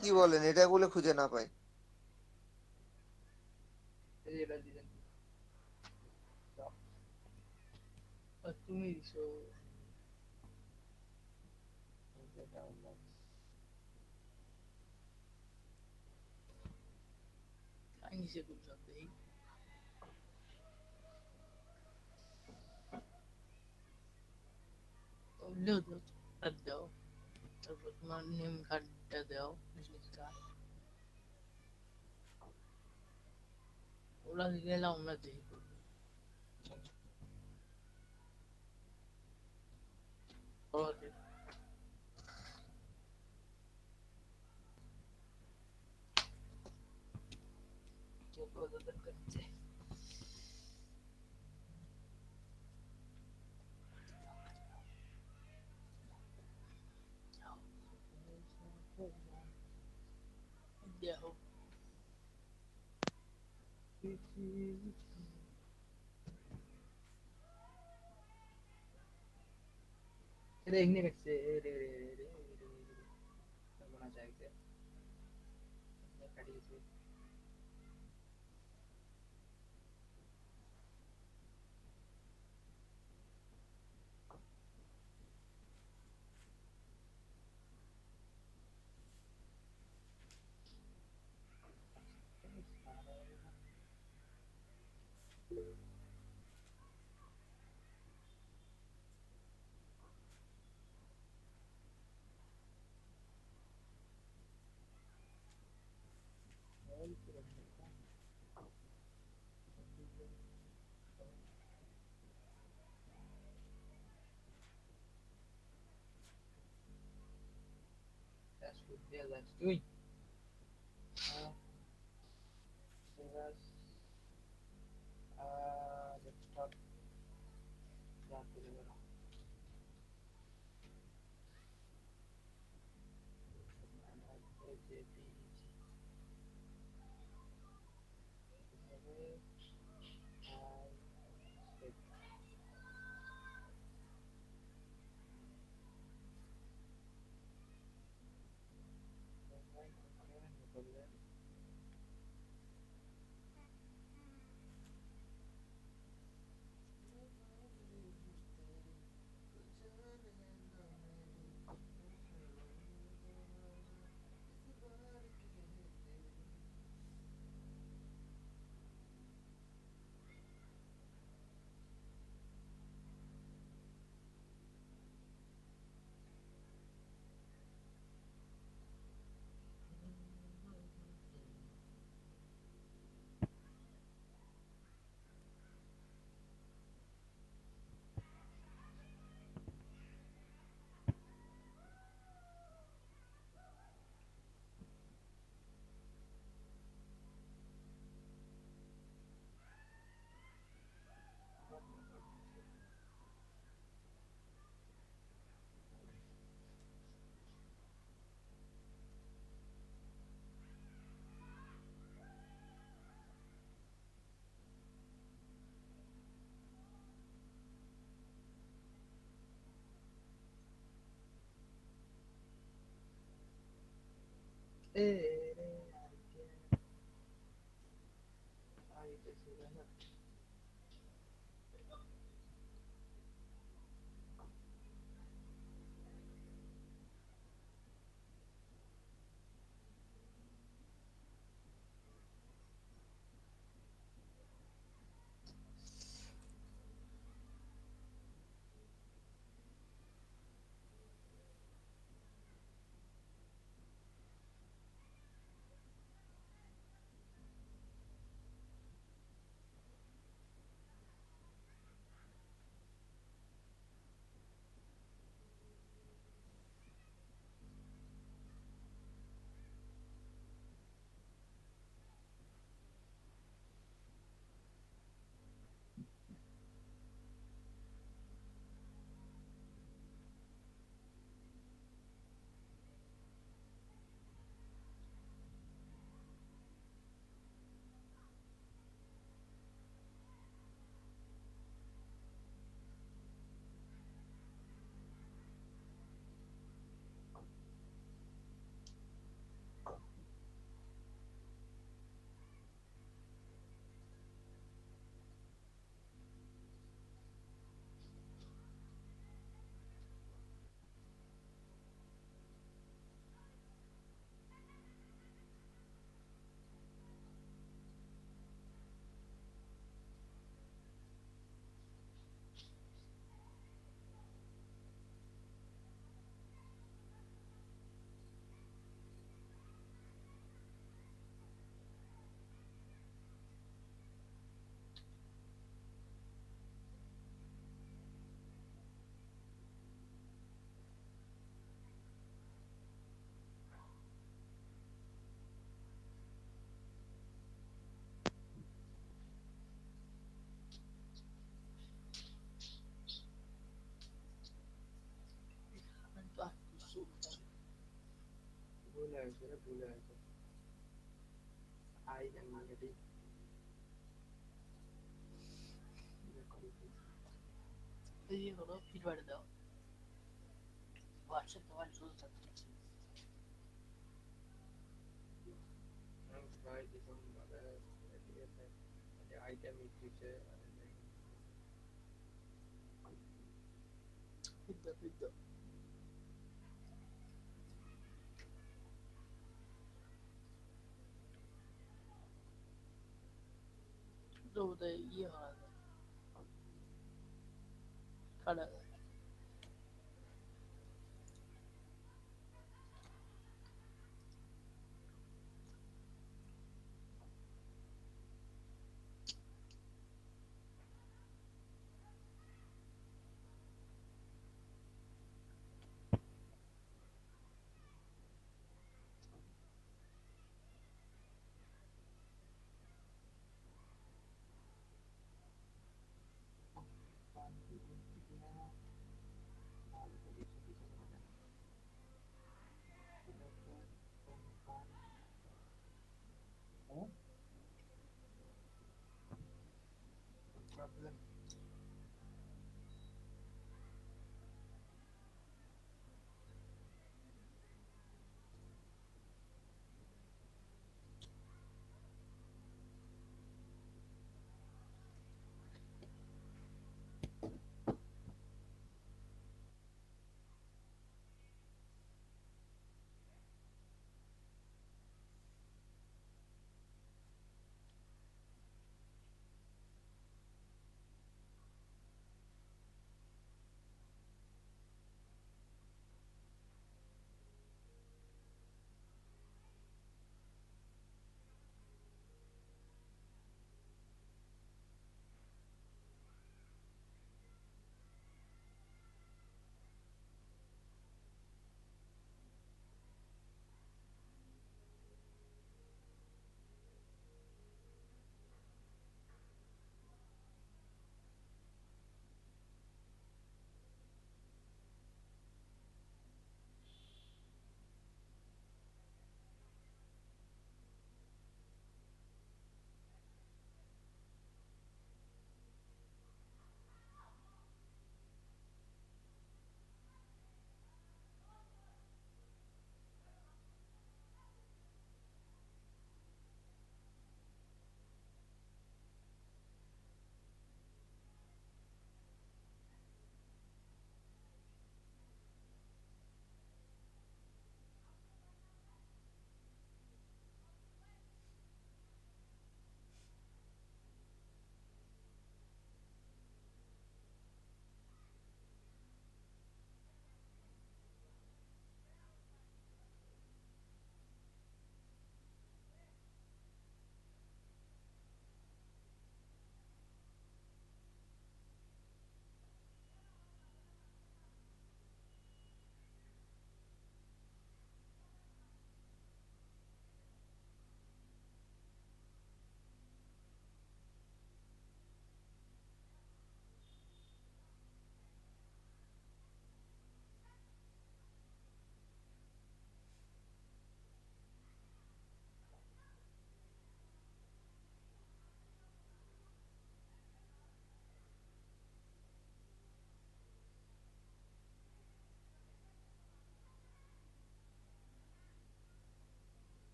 কি বলেন, এটা বলে খুঁজে না পাই?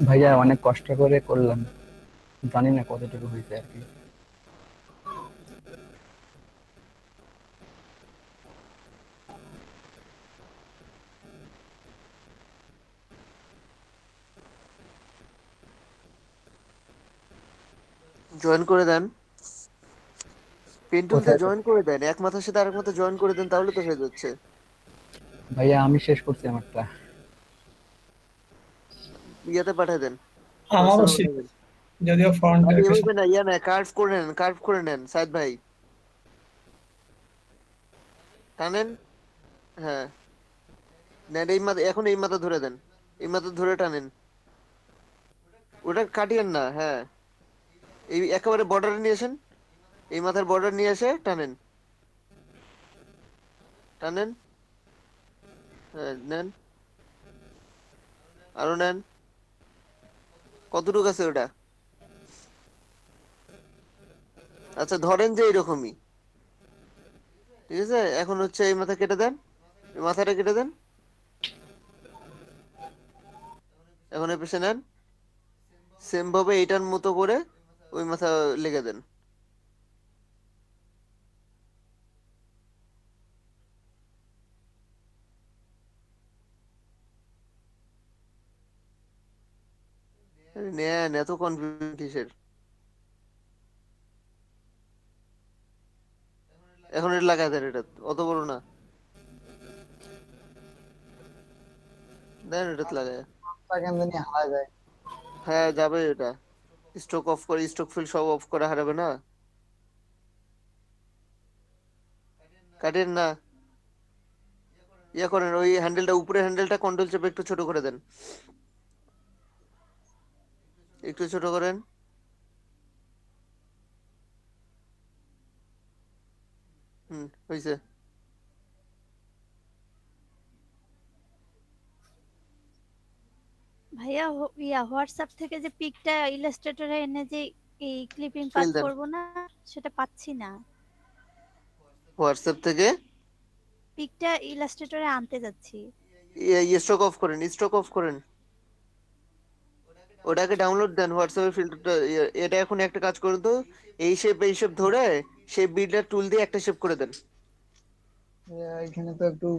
ভাইয়া অনেক কষ্ট করে করলাম, জানি না কতটুকু হয়েছে আর কি। জয়েন করে দেন, পেন টুল দিয়ে কোথায় জয়েন করে দেন, এক মাথার সাথে আরেক মাথা জয়েন করে দেন, তাহলে তো হয়ে যাচ্ছে। ভাইয়া? আমি শেষ করছি আমারটা। ইয়াতে পাঠিয়ে দেন, আমারও হোয়াটসঅ্যাপে শীত, পাঠিয়ে দেন। যদিও ফ্রন্টে ভাই একটা এভাবে না, ইয়া না, কার্ভ করে নেন সাইদ ভাই, টানেন। হ্যাঁ নেন, এই মাথা, এখন এই মাথা ধরে দেন, এই মাথা ধরে টানেন, ওটা কাটিয়েন না। হ্যাঁ এই একেবারে বর্ডারে নিয়ে আসেন, এই মাথার বর্ডার নিয়ে এসে টানেন, টানেন। হ্যাঁ নেন, আরো নেন। কতটুকু আছে ওটা? আচ্ছা ধরেন যে এরকমই, ঠিক আছে। এখন হচ্ছে এই মাথা কেটে দেন, এই মাথাটা কেটে দেন, এখন এই পেছনে নেন, সেম ভাবে এইটার মতো করে ওই মাথা লেগে দেন। আরে নেন, এত কনফিউশন কিসের? এখন এটা লাগাই দেন, এটা অত বড় না, দেন এটা লাগায়। কেন জানি হারা যায়। হ্যাঁ যাবে এটা, স্ট্রোক অফ করে, স্ট্রোক ফিল সব অফ করে হারাবে না। কাটেন না, ইয়া করেন, ওই হ্যান্ডেলটা, উপরে হ্যান্ডেলটা কন্ট্রোল চেপে একটু ছোট করে দেন, একটু ছোট করেন। হয়েছে। ভাইয়া হোয়াটসঅ্যাপ থেকে যে পিকটা ইলাস্ট্রেটরে এনে যে এই ক্লিপিং পাস ফেল দেন করব না, সেটা পাচ্ছি না। হোয়াটসঅ্যাপ থেকে, পিকটা ইলাস্ট্রেটরে আনতে যাচ্ছি। স্ট্রোক অফ করেন, স্ট্রোক অফ করেন, ওটাকে ডাউনলোড দেন হোয়াটসঅ্যাপের ফিল্টারটা। এটা এখন একটা কাজ করুন তো, এই শেপ ধরে শেপ বিল্ডার টুল দিয়ে একটা শেপ করে দেন। এখানে তো একটু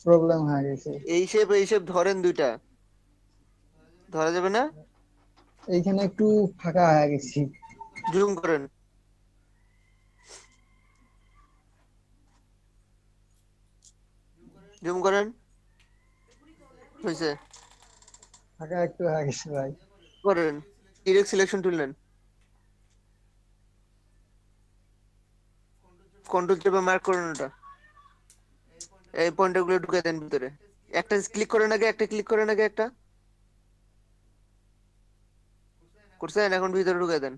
প্রবলেম হয়ে গেছে। এই শেপ ধরেন, দুইটা ধরা যাবে না। এইখানে একটু ফাঁকা হয়ে গেছি। জুম করেন, জুম করেন, হয়েছে। ফাঁকা একটু হয়ে গেছে ভাই। করেন, ডিরেক্ট সিলেকশন টুল নেন, কন্ট্রোল চেপে মার্ক করেন ওটা, এই পয়েন্টার গুলো ঢুকে দেন ভিতরে। একটা ক্লিক করেন আগে, একটা ক্লিক করেন আগে, একটা করছেন, এখন ভিতরে ঢুকে দেন।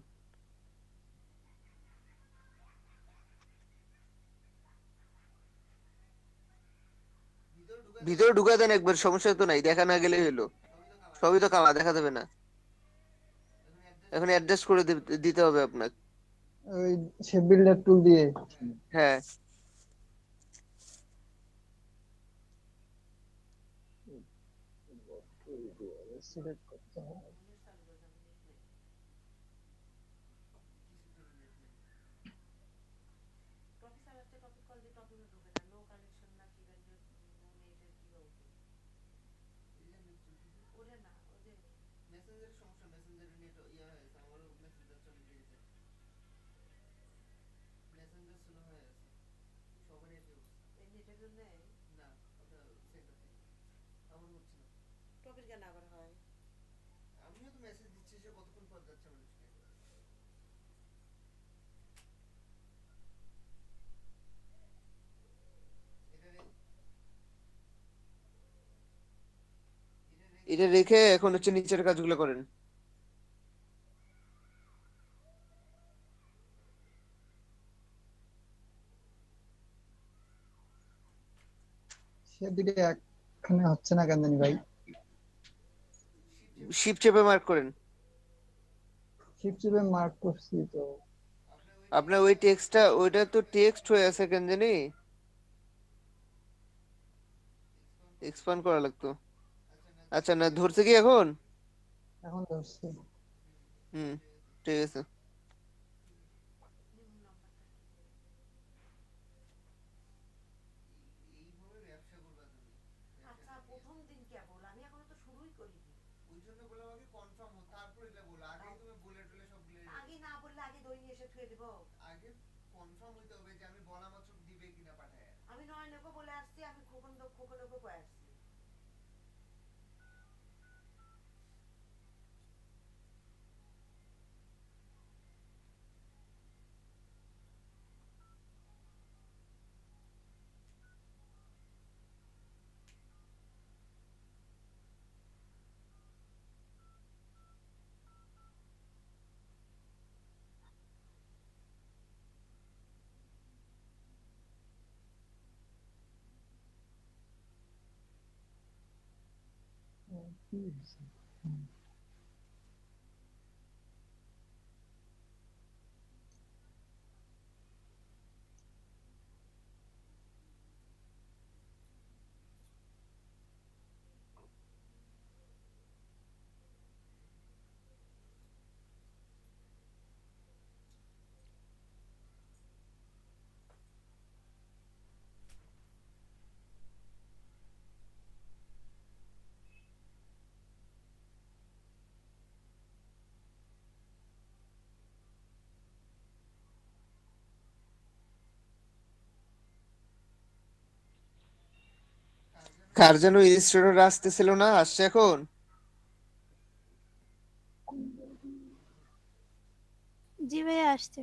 ভিতরে ঢুকে দেন একবার, সমস্যা তো নাই, দেখা না গেলেই হলো, সবই তো কালা, দেখা যাবে না। এখন অ্যাডজাস্ট করে দিতে হবে আপনাকে। ওই শেপ বিল্ডার টুল দিয়ে। হ্যাঁ সিলেক্ট করতে হবে। আমিও তো মেসেজ দিচ্ছি, সে কতক্ষণ পর যাচ্ছে মানুষকে। এটা রেখে এখন হচ্ছে নিচের কাজগুলো করেন। শেপ দুটো এখানে হচ্ছে না কেন জানি ভাই। শিপ চেপে মার্ক করেন। শিপ চেপে মার্ক করছি তো। আপনার ওই টেক্সটটা, ওইটা তো টেক্সট হয়ে আছে কেন জানি, এক্সপান্ড করা লাগতো। আচ্ছা না, ধরছে কি এখন? এখন ধরছি। হুম, ঠিক আছে। কার যেন ইলিস্ট্রেটর আসতেছিল না, আসছে এখন? জি ভাইয়া আসছে।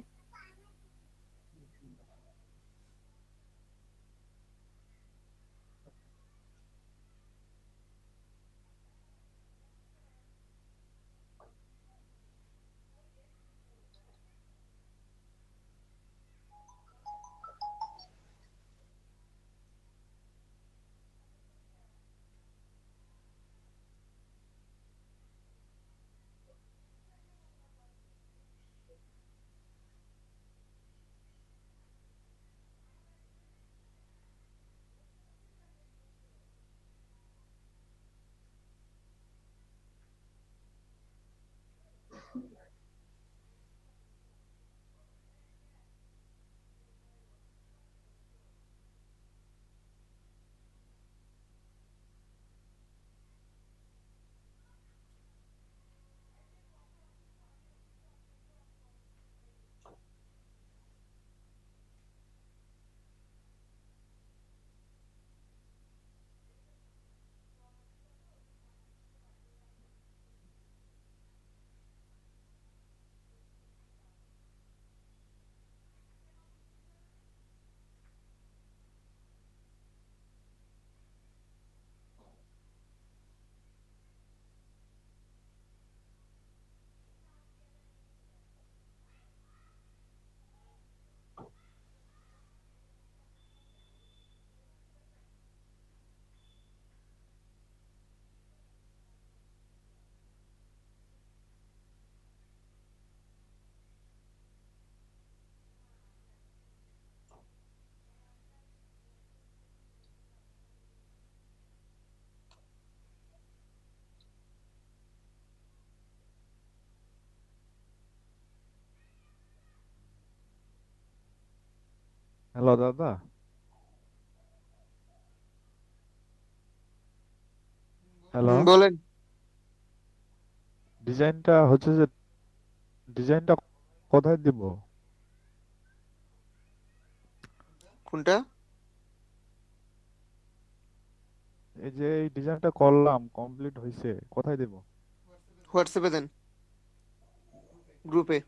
হ্যালো দাদা, হ্যালো। বলেন। ডিজাইনটা হচ্ছে যে ডিজাইনটা কোথায় দিব? কোনটা? এই যে এই ডিজাইনটা করলাম, কমপ্লিট হয়েছে, কোথায় দিব? হোয়াটসঅ্যাপে দেন, গ্রুপে।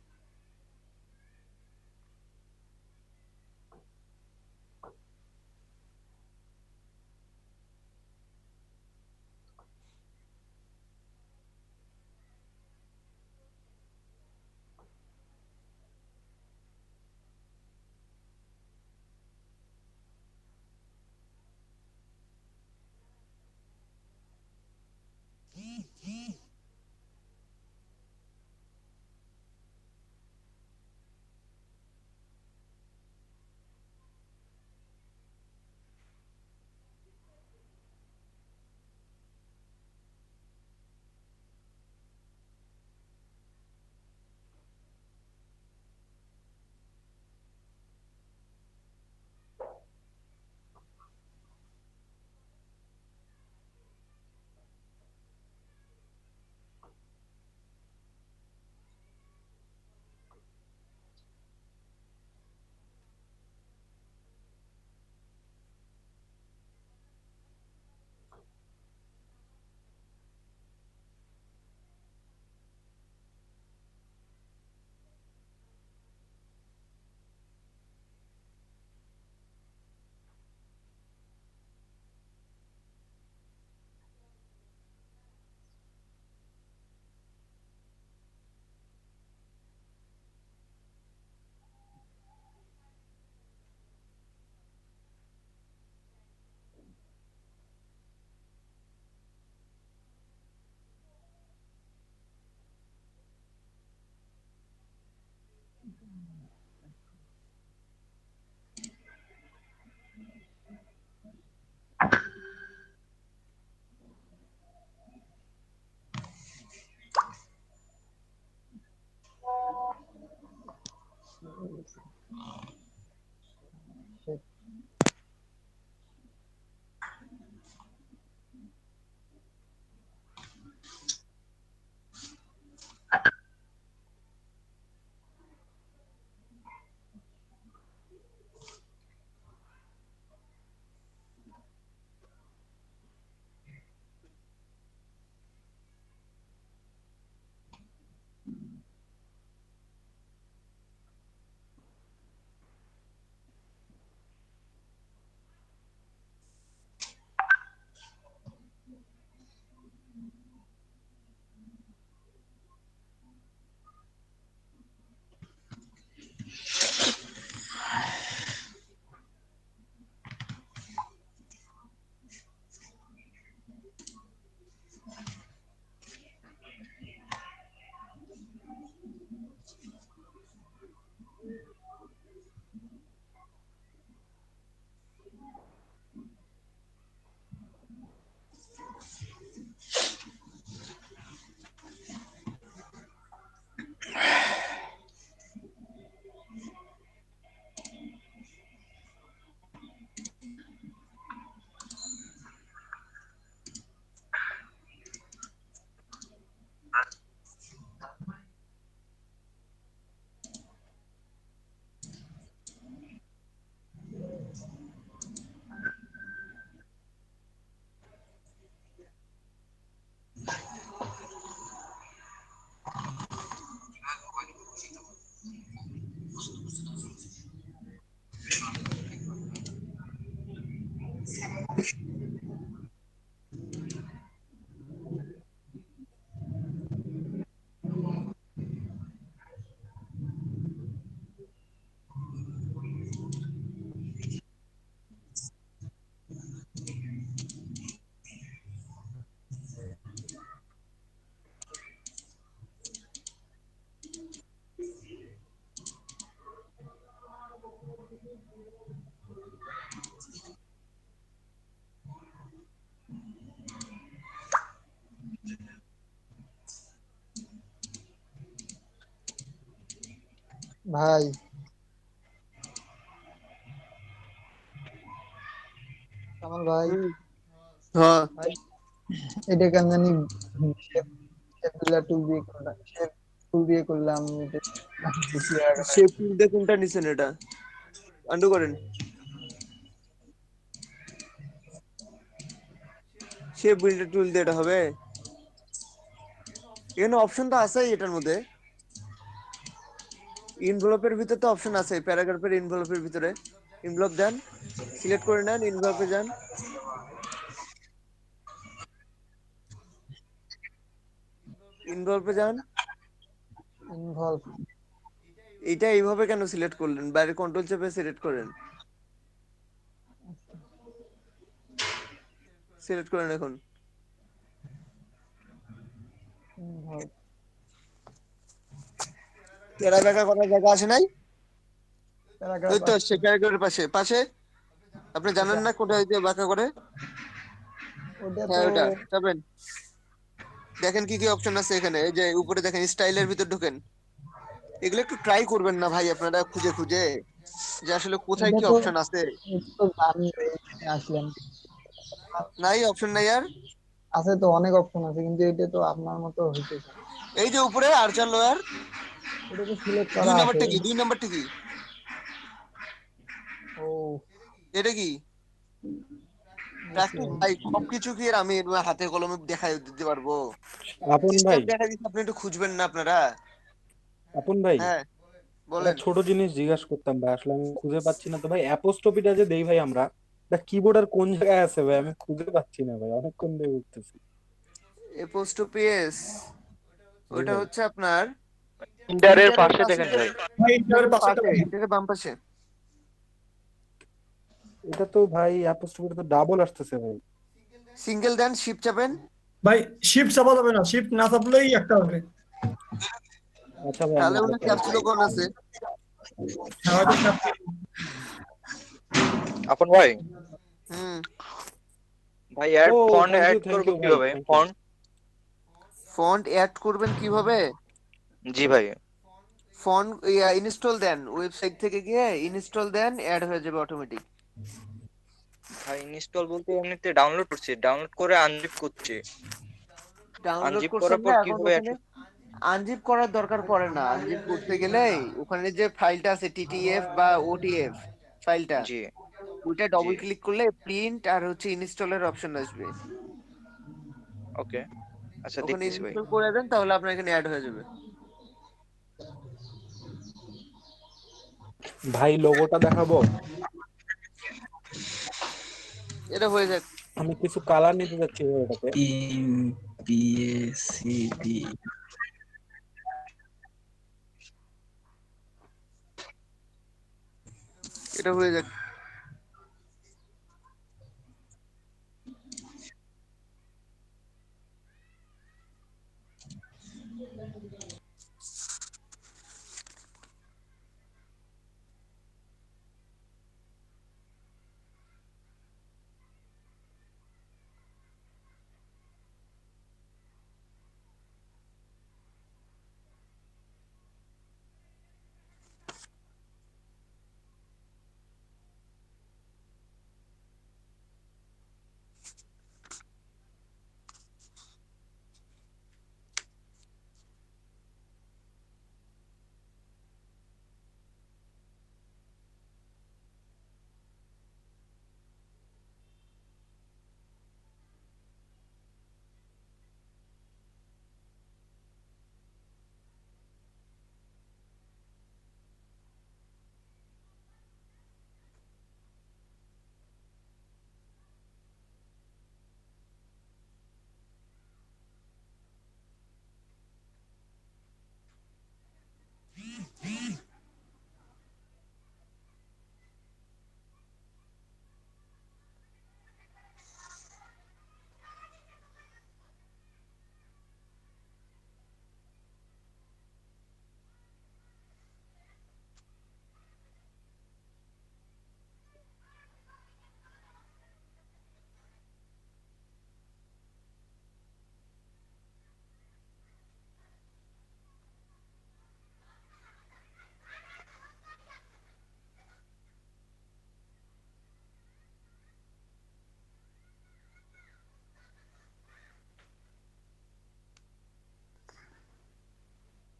ভাই কামাল ভাই, হ্যাঁ, ভাই এটা কেন জানি শেপ শেপ টুল দিয়ে করলাম, শেপ টুল দিয়ে করলাম, এটা বেশি হয়ে গেল। শেপ টুল দিয়ে কোনটা নিছেন? এটা আন্ডু করেন। শেপ বিল্ডার টুল দিয়ে এটা হবে? এখানে অপশন তো আছেই এটার মধ্যে। ইনভেলপের ভিতরে তো অপশন আছে, প্যারাগ্রাফের ইনভেলপের ভিতরে। ইনভেলপ দেন, সিলেক্ট করে নেন, ইনভেলপে যান, ইনভেলপে যান। ইনভলভ এটা এইভাবে কেন সিলেক্ট করলেন? বাইরে কন্ট্রোল চেপে সিলেক্ট করেন, সিলেক্ট করেন এখন। ইনভলভ তেরা বেকা করার জায়গা আছে নাই? প্যারাগ্রাফ ওই তো আসছে। সে প্যারাগ্রাফের পাশে পাশে। আপনি জানেন এটা না কোথায় যে বাঁকা করে? ওটা হ্যাঁ, তো ওটা যাবেন। দেখেন কি কি অপশন আছে এখানে। এই যে উপরে দেখেন স্টাইলের ভিতর ঢুকেন। এগুলো একটু ট্রাই করবেন না ভাই আপনারা, খুঁজে খুঁজে যে আসলে কোথায় এটা কি তো অপশন আছে। এটা তো জানি না, এখানে আসলাম। নাই অপশন নাই আর। আছে তো, অনেক অপশন আছে, কিন্তু এটা তো আপনার মতো হইতেছে না। এই যে উপরে আর্চার লোয়ার, এটা তো সিলেক্ট দুই করা আছে। নাম্বারটা কি? দুই নাম্বারটা কি? ও এটা কি? বুঝছি প্র্যাকটিস ভাই। ভাই, সবকিছু কি আর আমি এভাবে হাতে কলমে দেখাই দিতে পারবো? আপন সিস্টেম ভাই, দেখা দিচ্ছে, আপনি একটু খুঁজবেন না আপনারা? আপন ভাই, হ্যাঁ, একটা বলেন। ছোট জিনিস জিজ্ঞাসা করতাম ভাই, আসলে আমি খুঁজে পাচ্ছি না তো ভাই। অ্যাপোস্ট্রোফিটা যে দেই ভাই আমরা, কিবোর্ড আর কোন জায়গায় আছে ভাই? আমি খুঁজে পাচ্ছি না ভাই, অনেকক্ষণ ধরে উঠতেছি। এপোস্টোপিএস জি ওটা ভাই। হচ্ছে আপনার ইন্টারের ইন্টারের পাশে পাশে দেখেন যে, ভাই। ভাই ইন্টারের ইন্টারের পাশেরটা পাশে, দেখেন। ইন্টারের বাম পাশে। এটা তো ভাই অ্যাপোস্ট্রোফিটা তো ডাবল আসতেছে ভাই। সিঙ্গেল দেন, শিফট চাপেন। ভাই শিফট চাপা যাবে না, শিফট না চাপলেই একটা হবে। আচ্ছা ভাই, আমি তাহলে আবার ওটা ট্রাই করি। ক্যাপসুলো কোন আছে? হ্যাঁ হয়তো চাপ- আপন ভাই, হুম। ভাই অ্যাড ও, font thank add you, thank করবো ইউ ভাই, কিভাবে? Thank you. Font, font add করবেন কিভাবে? জি ভাই। ফন্ট ইনস্টল দেন, ওয়েবসাইট থেকে গিয়ে ইনস্টল দেন, অ্যাড হয়ে যাবে অটোমেটিক। ভাই ইনস্টল বলতে এমনিতে ডাউনলোড করছি, ডাউনলোড করে আনজিপ করছি। ডাউনলোড আনজিপ করছেন করার না পর এখন? কিভাবে ওখানে আনজিপ করার দরকার পড়ে না। আনজিপ করতে গেলে ওখানে যে ফাইলটা আছে টিটিএফ বা ওটিএফ ফাইলটা, জি ওইটা জি, ডবল ক্লিক করলে প্রিন্ট আর হচ্ছে ইনস্টলের অপশন আসবে। ওকে, আচ্ছা ওখানে দেখতেছি ভাই। ইনস্টল করে দেন, তাহলে আপনার এখানে অ্যাড হয়ে যাবে। ভাই লোগোটা দেখাবো? এটা হয়ে যাক। আমি কিছু কালার নিতে যাচ্ছি ভাই এটাতে। এমপিএসিপি। এটা হয়ে যাক।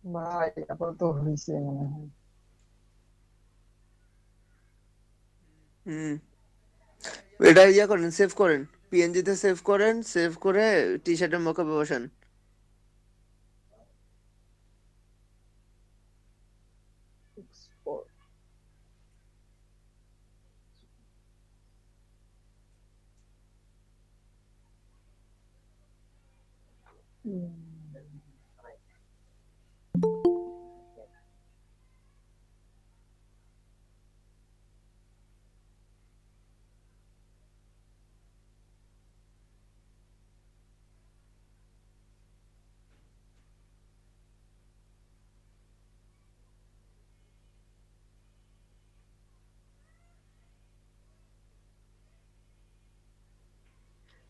ভাই আপাতত হয়েছে মনে হয়। হুম, এটা ইয়া করেন, সেভ করেন, পিএনজি তে সেভ করেন, সেভ করে টি শার্টের মকআপে বসান।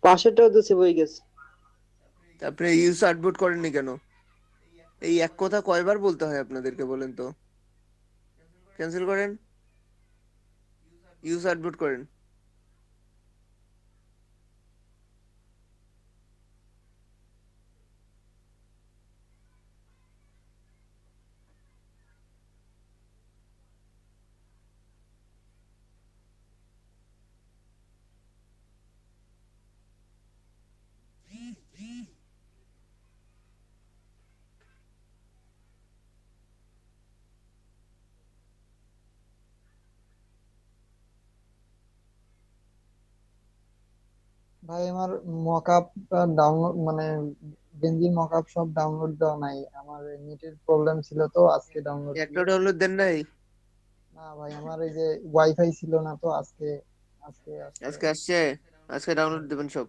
পাশেরটাও তো সেভ হয়ে গেছে। তারপরে ইউজ আর্টবোর্ড করেননি কেন? এই এক কথা কয়বার বলতে হয় আপনাদেরকে বলেন তো? ক্যান্সেল করেন, ইউজ আর্টবোর্ড করেন। ভাই আমার মকআপ ডাউনলোড মানে গেঞ্জির মকআপ সব ডাউনলোড দেওয়া নাই, আমার নেটের প্রবলেম ছিল তো আজকে ডাউনলোড একটা দিল। ডাউনলোড দেন নাই? না ভাই আমার এই যে ওয়াইফাই ছিল না তো আজকে আজকে আসছে। আজকে আসছে, আজকে ডাউনলোড দেবেন সব।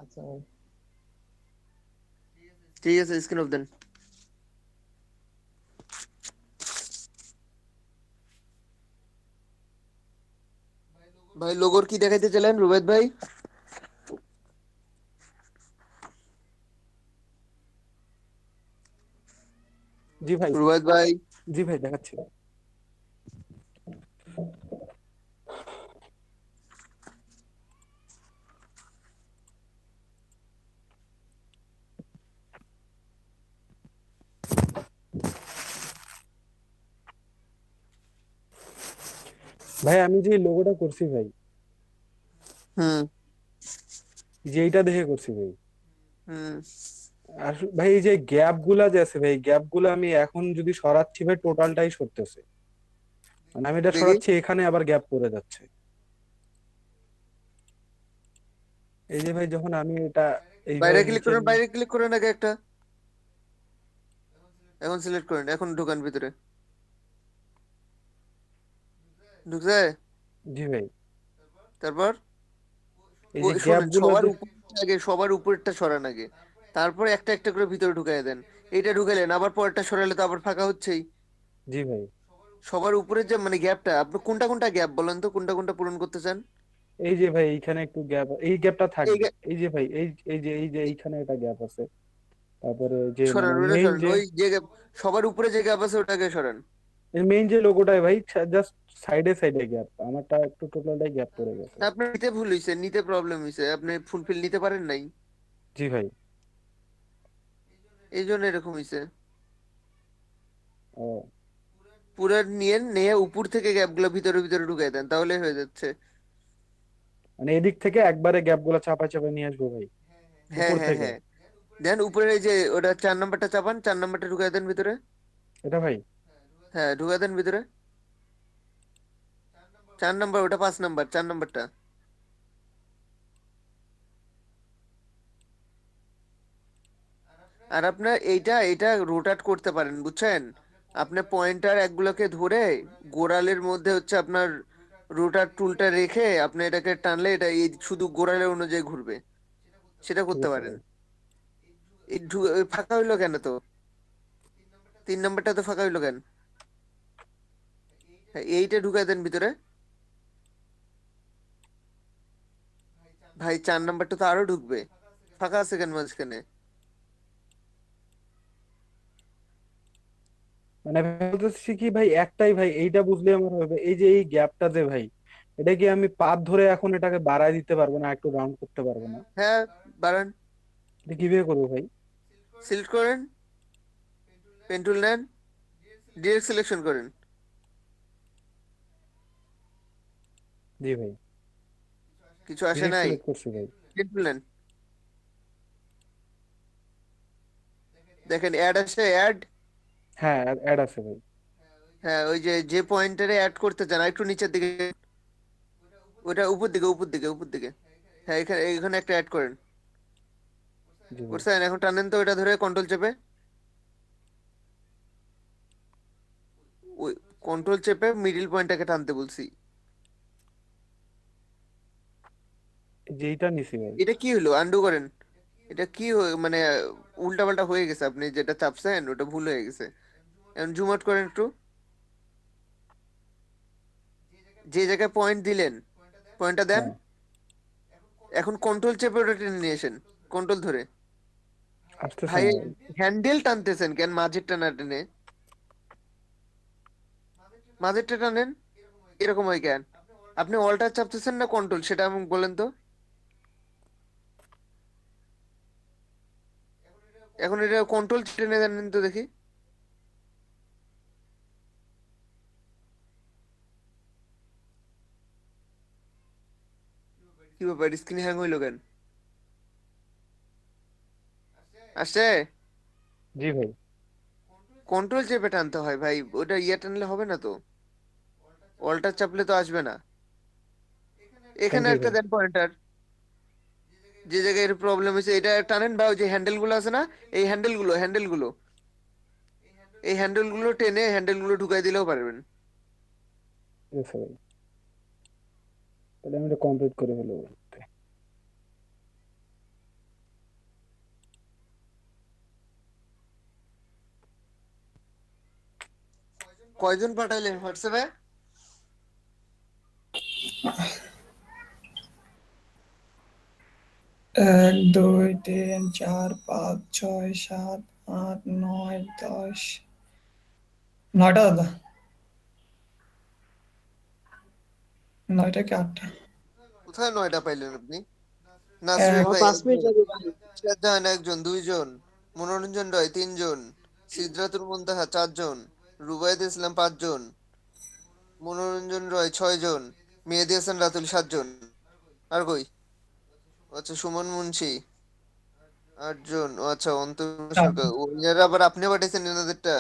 আচ্ছা ভাই। ঠিক আছে, স্ক্রিন অফ দেন। ভাই লোগোর কি দেখাইতে চাইলেন রুবেদ ভাই? জি ভাই, রুবেদ ভাই, জি ভাই দেখাচ্ছি। ভাই আমি যে লোগোটা করছি ভাই, হুম যে এইটা দেখে করছি ভাই। হুম, আর ভাই এই যে গ্যাপ গুলা যে আছে ভাই, গ্যাপ গুলা আমি এখন যদি সরাচ্ছি ভাই টোটালটাই সরতেছে, মানে আমি এটা দেখি সরাচ্ছি এখানে আবার গ্যাপ পড়ে যাচ্ছে। এই যে ভাই যখন আমি এটা বাইরে এইভাবে ক্লিক নিচে করেন, বাইরে ক্লিক করেন আগে একটা, এখন সিলেক্ট করেন, এখন ঢোকান ভিতরে। ঢুকছে? জি ভাই, তারপর এই যে গ্যাপ শোনেন, গুলো সবার যে, উপর আগে, সবার উপরটা সরান আগে, তারপর একটা একটা করে ভিতরে ঢুকাই দেন। এইটা ঢুকাইলেন, আবার পরেরটা সরালে তো আবার ফাঁকা হচ্ছেই। জি ভাই, সবার উপরে যে মানে গ্যাপটা, আপনি কোনটা কোনটা গ্যাপ বলেন তো, কোনটা কোনটা পূরণ করতে চান? এই যে ভাই এইখানে একটু গ্যাপ, এই গ্যাপটা এই থাকবে। এই যে ভাই এই যে এইখানে একটা গ্যাপ আছে, তারপরে যে মানে সরান, ওটা মেইন সরান, যে, ওই যে সবার উপরে যে গ্যাপ আছে ওটাকে সরান। মেইন যে লোগোটাই ভাই জাস্ট সাইডে সাইডে গ্যাপ, আমারটা একটু টোটালটাই গ্যাপ পড়ে গেছে। আপনার নিতে ভুল হয়েছে, নিতে প্রবলেম হয়েছে, আপনি ফুলফিল নিতে পারেন নাই, জি ভাই। এই জন্য এরকম হয়েছে। ও পুরো নিয়ে নিয়ে উপর থেকে গ্যাপ গুলো ভিতরে ভিতরে ঢুকাই দেন, তাহলে হয়ে যাচ্ছে। মানে এদিক থেকে একবারে গ্যাপ গুলা চাপায় চাপায় নিয়ে আসবো ভাই, হ্যাঁ উপর হ্যাঁ থেকে। হ্যাঁ, দেন উপরে এই যে ওটা 4 নাম্বারটা চাপান, 4 নাম্বারটা ঢুকাই দেন ভিতরে। এটা ভাই, হ্যাঁ ঢুকাই দেন ভিতরে, 4 নাম্বার, ওটা 5 নাম্বার, 4 নাম্বারটা। আর আপনার এইটা এটা রোটেট করতে পারেন, বুঝছেন? আপনি পয়েন্টার একগুলোকে ধরে গোড়ালের মধ্যে হচ্ছে আপনার রোটার টুলটা রেখে আপনি এটাকে টানলে এটা এই শুধু গোড়ালের অনুযায়ী ঘুরবে, সেটা ঠিক করতে আছে পারেন। ভাই। এই ফাঁকা হইলো কেন তো? 3 নাম্বারটা তো ফাঁকা হইলো কেন? হ্যাঁ, এইটা ঢুকাই দেন ভিতরে। ভাই 4 নাম্বারটা তো আরো ঢুকবে, ফাঁকা আছে কেন মাঝখানে? মানে বলতেছি কি ভাই, একটাই ভাই এইটা বুঝলে আমার হবে, এই যে এই গ্যাপটা যে ভাই, এটা কি আমি পাত ধরে এখন এটাকে বাড়ায় দিতে পারবো না, একটু রাউন্ড করতে পারবো না? হ্যাঁ বাড়ান, এটা কিভাবে করবো ভাই? সিলেক্ট করেন, পেন টুল নেন, ডিরেক্ট সিলেকশন করেন। জি ভাই, কিছু আসে ডিরেক্ট নাই, সিলেক্ট করছি ভাই। পেন টুল নেন, দেখেন অ্যাড আসে, অ্যাড। হ্যাঁ, অ্যাড আছে ভাই। হ্যাঁ, ওই যে যে পয়েন্টারে অ্যাড করতে চান একটু নিচের দিকে, ওটা উপর দিকে উপর দিকে উপর দিকে। হ্যাঁ, এখানে এখানে একটা অ্যাড করেন। জি ভাই। করছেন, এখন টানেন তো ওটা ধরে কন্ট্রোল চেপে, ওই কন্ট্রোল চেপে মিডিল পয়েন্টটাকে টানতে বলছি। যেইটা নিছি ভাই। এটা কি হলো, আন্ডু করেন। এটা কি মানে উল্টা পাল্টা হয়ে গেছে, আপনি যেটা চাপছেন ওটা ভুল হয়ে গেছে। এখন জুম আউট করেন একটু, যে জায়গায় পয়েন্ট দিলেন পয়েন্টটা দেন। হ্যাঁ, এখন কন্ট্রোল চেপে ওটা টেনে নিয়ে আসেন, কন্ট্রোল ধরে। আসতেছে ভাই না ভাই। হ্যান্ডেল টানতেছেন কেন, মাঝেরটা না টেনে? মাঝেরটা টানেন, এরকম হয় কেন? আপনি অল্টার চাপতেছেন না কন্ট্রোল, সেটা আমাকে বলেন তো। এখন এটা কন্ট্রোল টেনে দেন তো দেখি। কি ব্যাপার, স্ক্রিন হ্যাং হইলো কেন? আসছে? জি ভাই। কন্ট্রোল চেপে টানতে হয় ভাই, ওটা ইয়ে টানলে হবে না তো, অল্টার চাপলে তো আসবে না। এখানে থ্যাংক ইউ একটা ভাই। দেন পয়েন্টার, যে জায়গায় এর প্রবলেম হয়েছে এটা টানেন, বা ওই যে হ্যান্ডেল গুলো আছে না, এই হ্যান্ডেল গুলো টেনে হ্যান্ডেল গুলো ঢুকাই দিলেও পারবেন। ঠিক আছে ভাই, তাহলে আমি এটা কমপ্লিট করে ফেলবো। কয়জন পাঠাইলেন হোয়াটসঅ্যাপে? 1 2 3 4 5 6 7 8 9 10 9টা দাদা, 9টা কি 8টা? কোথায় 9টা পাইলেন আপনি? নাসরিন এক আমার ভাই 5 মিনিট 1 জন, লাগবে ভাই। শাহজাহান 1 জন, 2 জন, মনোরঞ্জন রয় 3 জন, সিদ্ধাতুল মুনতাহা 4 জন, রুবাইদ ইসলাম 5 জন, মনোরঞ্জন রয় 6 জন, মেহেদী হাসান রাতুল 7 জন। আর কই? আচ্ছা, সুমন মুন্সি 8 জন। ও আচ্ছা, অন্তর সরকার, ওনারা আবার আপনি পাঠাইছেন এনাদেরটা?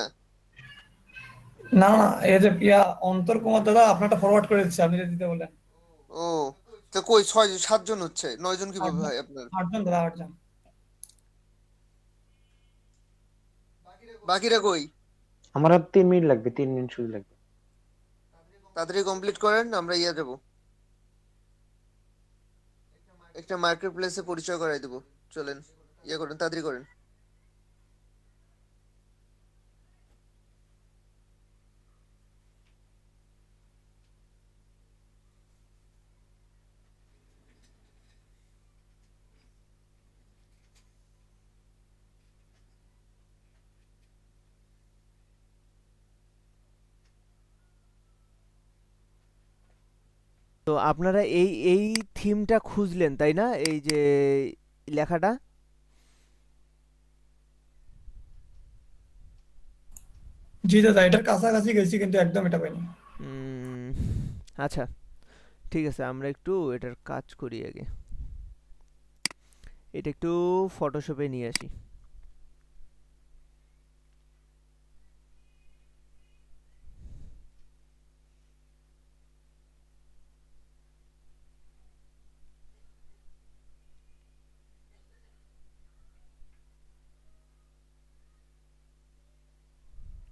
না না, এই যে অন্তর কুমার দাদা আপনারটা ফরওয়ার্ড করে দিচ্ছে, আপনি যদি দিতে বলেন। ও, তো কই 6 7 জন হচ্ছে, 9 জন কিভাবে 8জন, হয় আপনার? 8জন দাদা, 8জন। বাকিরা কই? আমার আর 3 মিনিট লাগবে, 3 মিনিট শুধু লাগবে। তাড়াতাড়ি কমপ্লিট করেন, আমরা ইয়া যাব, একটা মার্কেট প্লেসে পরিচয় করাই দেবো। চলেন, ইয়ে করেন, তাড়াতাড়ি করেন। তো আপনারা এই এই থিমটা খুঁজলেন তাই না, এই যে লেখাটা? জি দাদা, এটার কাছাকাছি গেছি কিন্তু একদম এটা পাইনি। উম, আচ্ছা, ঠিক আছে, আমরা একটু এটার কাজ করি আগে। এটা একটু ফটোশপে নিয়ে আসি।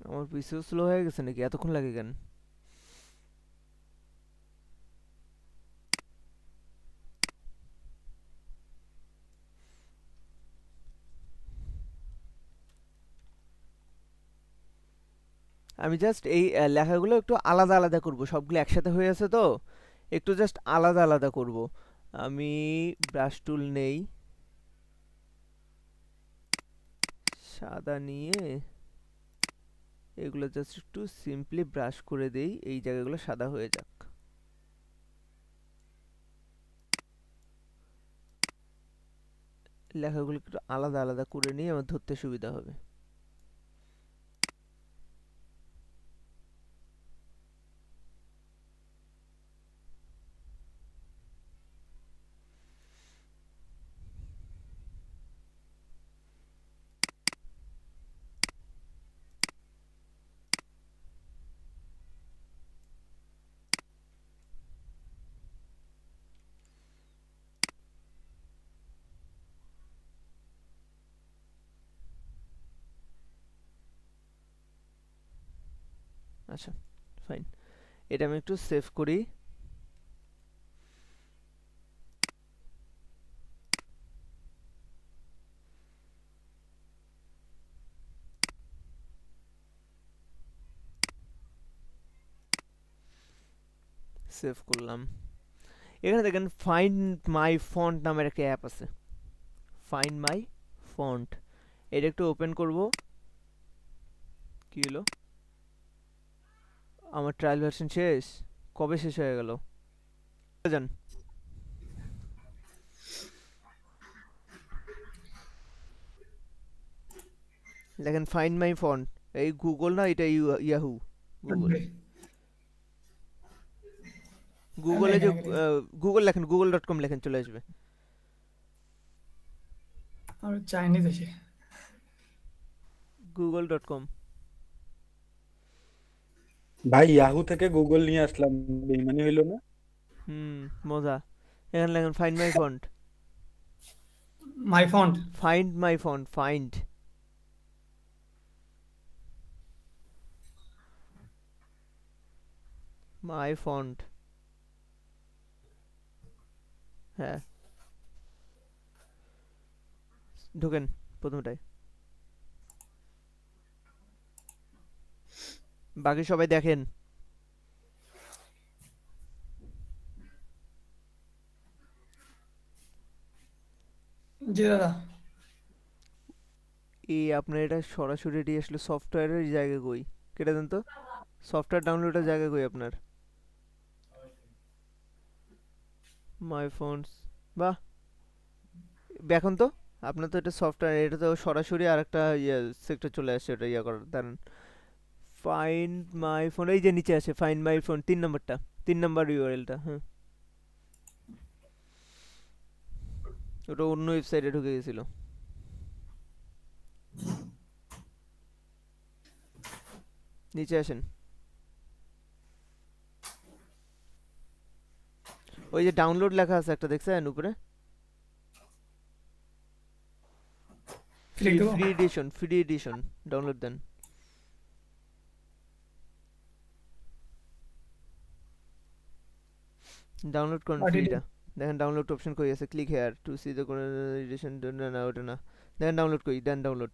আমার পিসিও স্লো হয়ে গেছে নাকি, এতক্ষণ লাগে কেন? আমি জাস্ট এই লেখাগুলো একটু আলাদা আলাদা করব, সবগুলো একসাথে হয়ে আছে তো, একটু জাস্ট আলাদা আলাদা করব। আমি ব্রাশ টুল নেই, সাদা নিয়ে এগুলো জাস্ট একটু সিম্পলি ব্রাশ করে দেই, এই জায়গাগুলো সাদা হয়ে যাক। লেখাগুলো একটু আলাদা আলাদা করে নিয়ে আমার ধরতে সুবিধা হবে। আচ্ছা ফাইন, এটা আমি একটু সেভ করি। সেভ করলাম। এখানে দেখেন ফাইন্ড মাই ফন্ট নামের একটা অ্যাপ আছে, ফাইন্ড মাই ফন্ট, এটা একটু ওপেন করব। কি হলো, আমার ট্রায়াল ভার্সন শেষ, কবে শেষ হয়ে গেল? যান দেখেন ফাইন্ড মাই ফন্ট, এই গুগল না, এটা ইয়াহু গুগল। গুগলে যে গুগল লেখেন, google.com লেখেন, চলে আসবে। আর চাইনিজ আছে google.com। ভাই ইয়াহু থেকে গুগল নিয়ে আসলাম, বেইমানি হইলো না? মজা। এখানে লেখেন find my font, my font, find my font, find my font, হ্যাঁ ঢোকেন প্রথমটায়। বাকি সবাই দেখেন। জি দাদা। এই আপনার এটা সরাসরি এটি আসলে সফটওয়্যারের জায়গা কই, কেটে দেন তো, সফটওয়্যার ডাউনলোডের জায়গা কই আপনার? মাই ফোনস, বাহ দেখুন তো, আপনার তো এটা সফটওয়্যার, এটা তো সরাসরি আরেকটা ইয়ে সেক্টর চলে আসছে, এটা ইয়ে করার। দাঁড়ান, ফাইন্ড মাই ফোন, এই যে নিচে আছে ফাইন্ড মাই ফোন, 3 নম্বরটা, 3 নম্বর ইউআরএলটা। হ্যাঁ, ওটা অন্য ওয়েবসাইটে ঢুকে গেছিল। নিচে আসেন, ওই যে ডাউনলোড লেখা আছে একটা, দেখছেন উপরে? Free edition, free edition download দেন। ডাউনলোড করুন ফ্রিটা, দেখেন ডাউনলোড অপশন কই আছে, click here to see the edition. না ওটা না, দেখেন ডাউনলোড কই, দেন ডাউনলোড।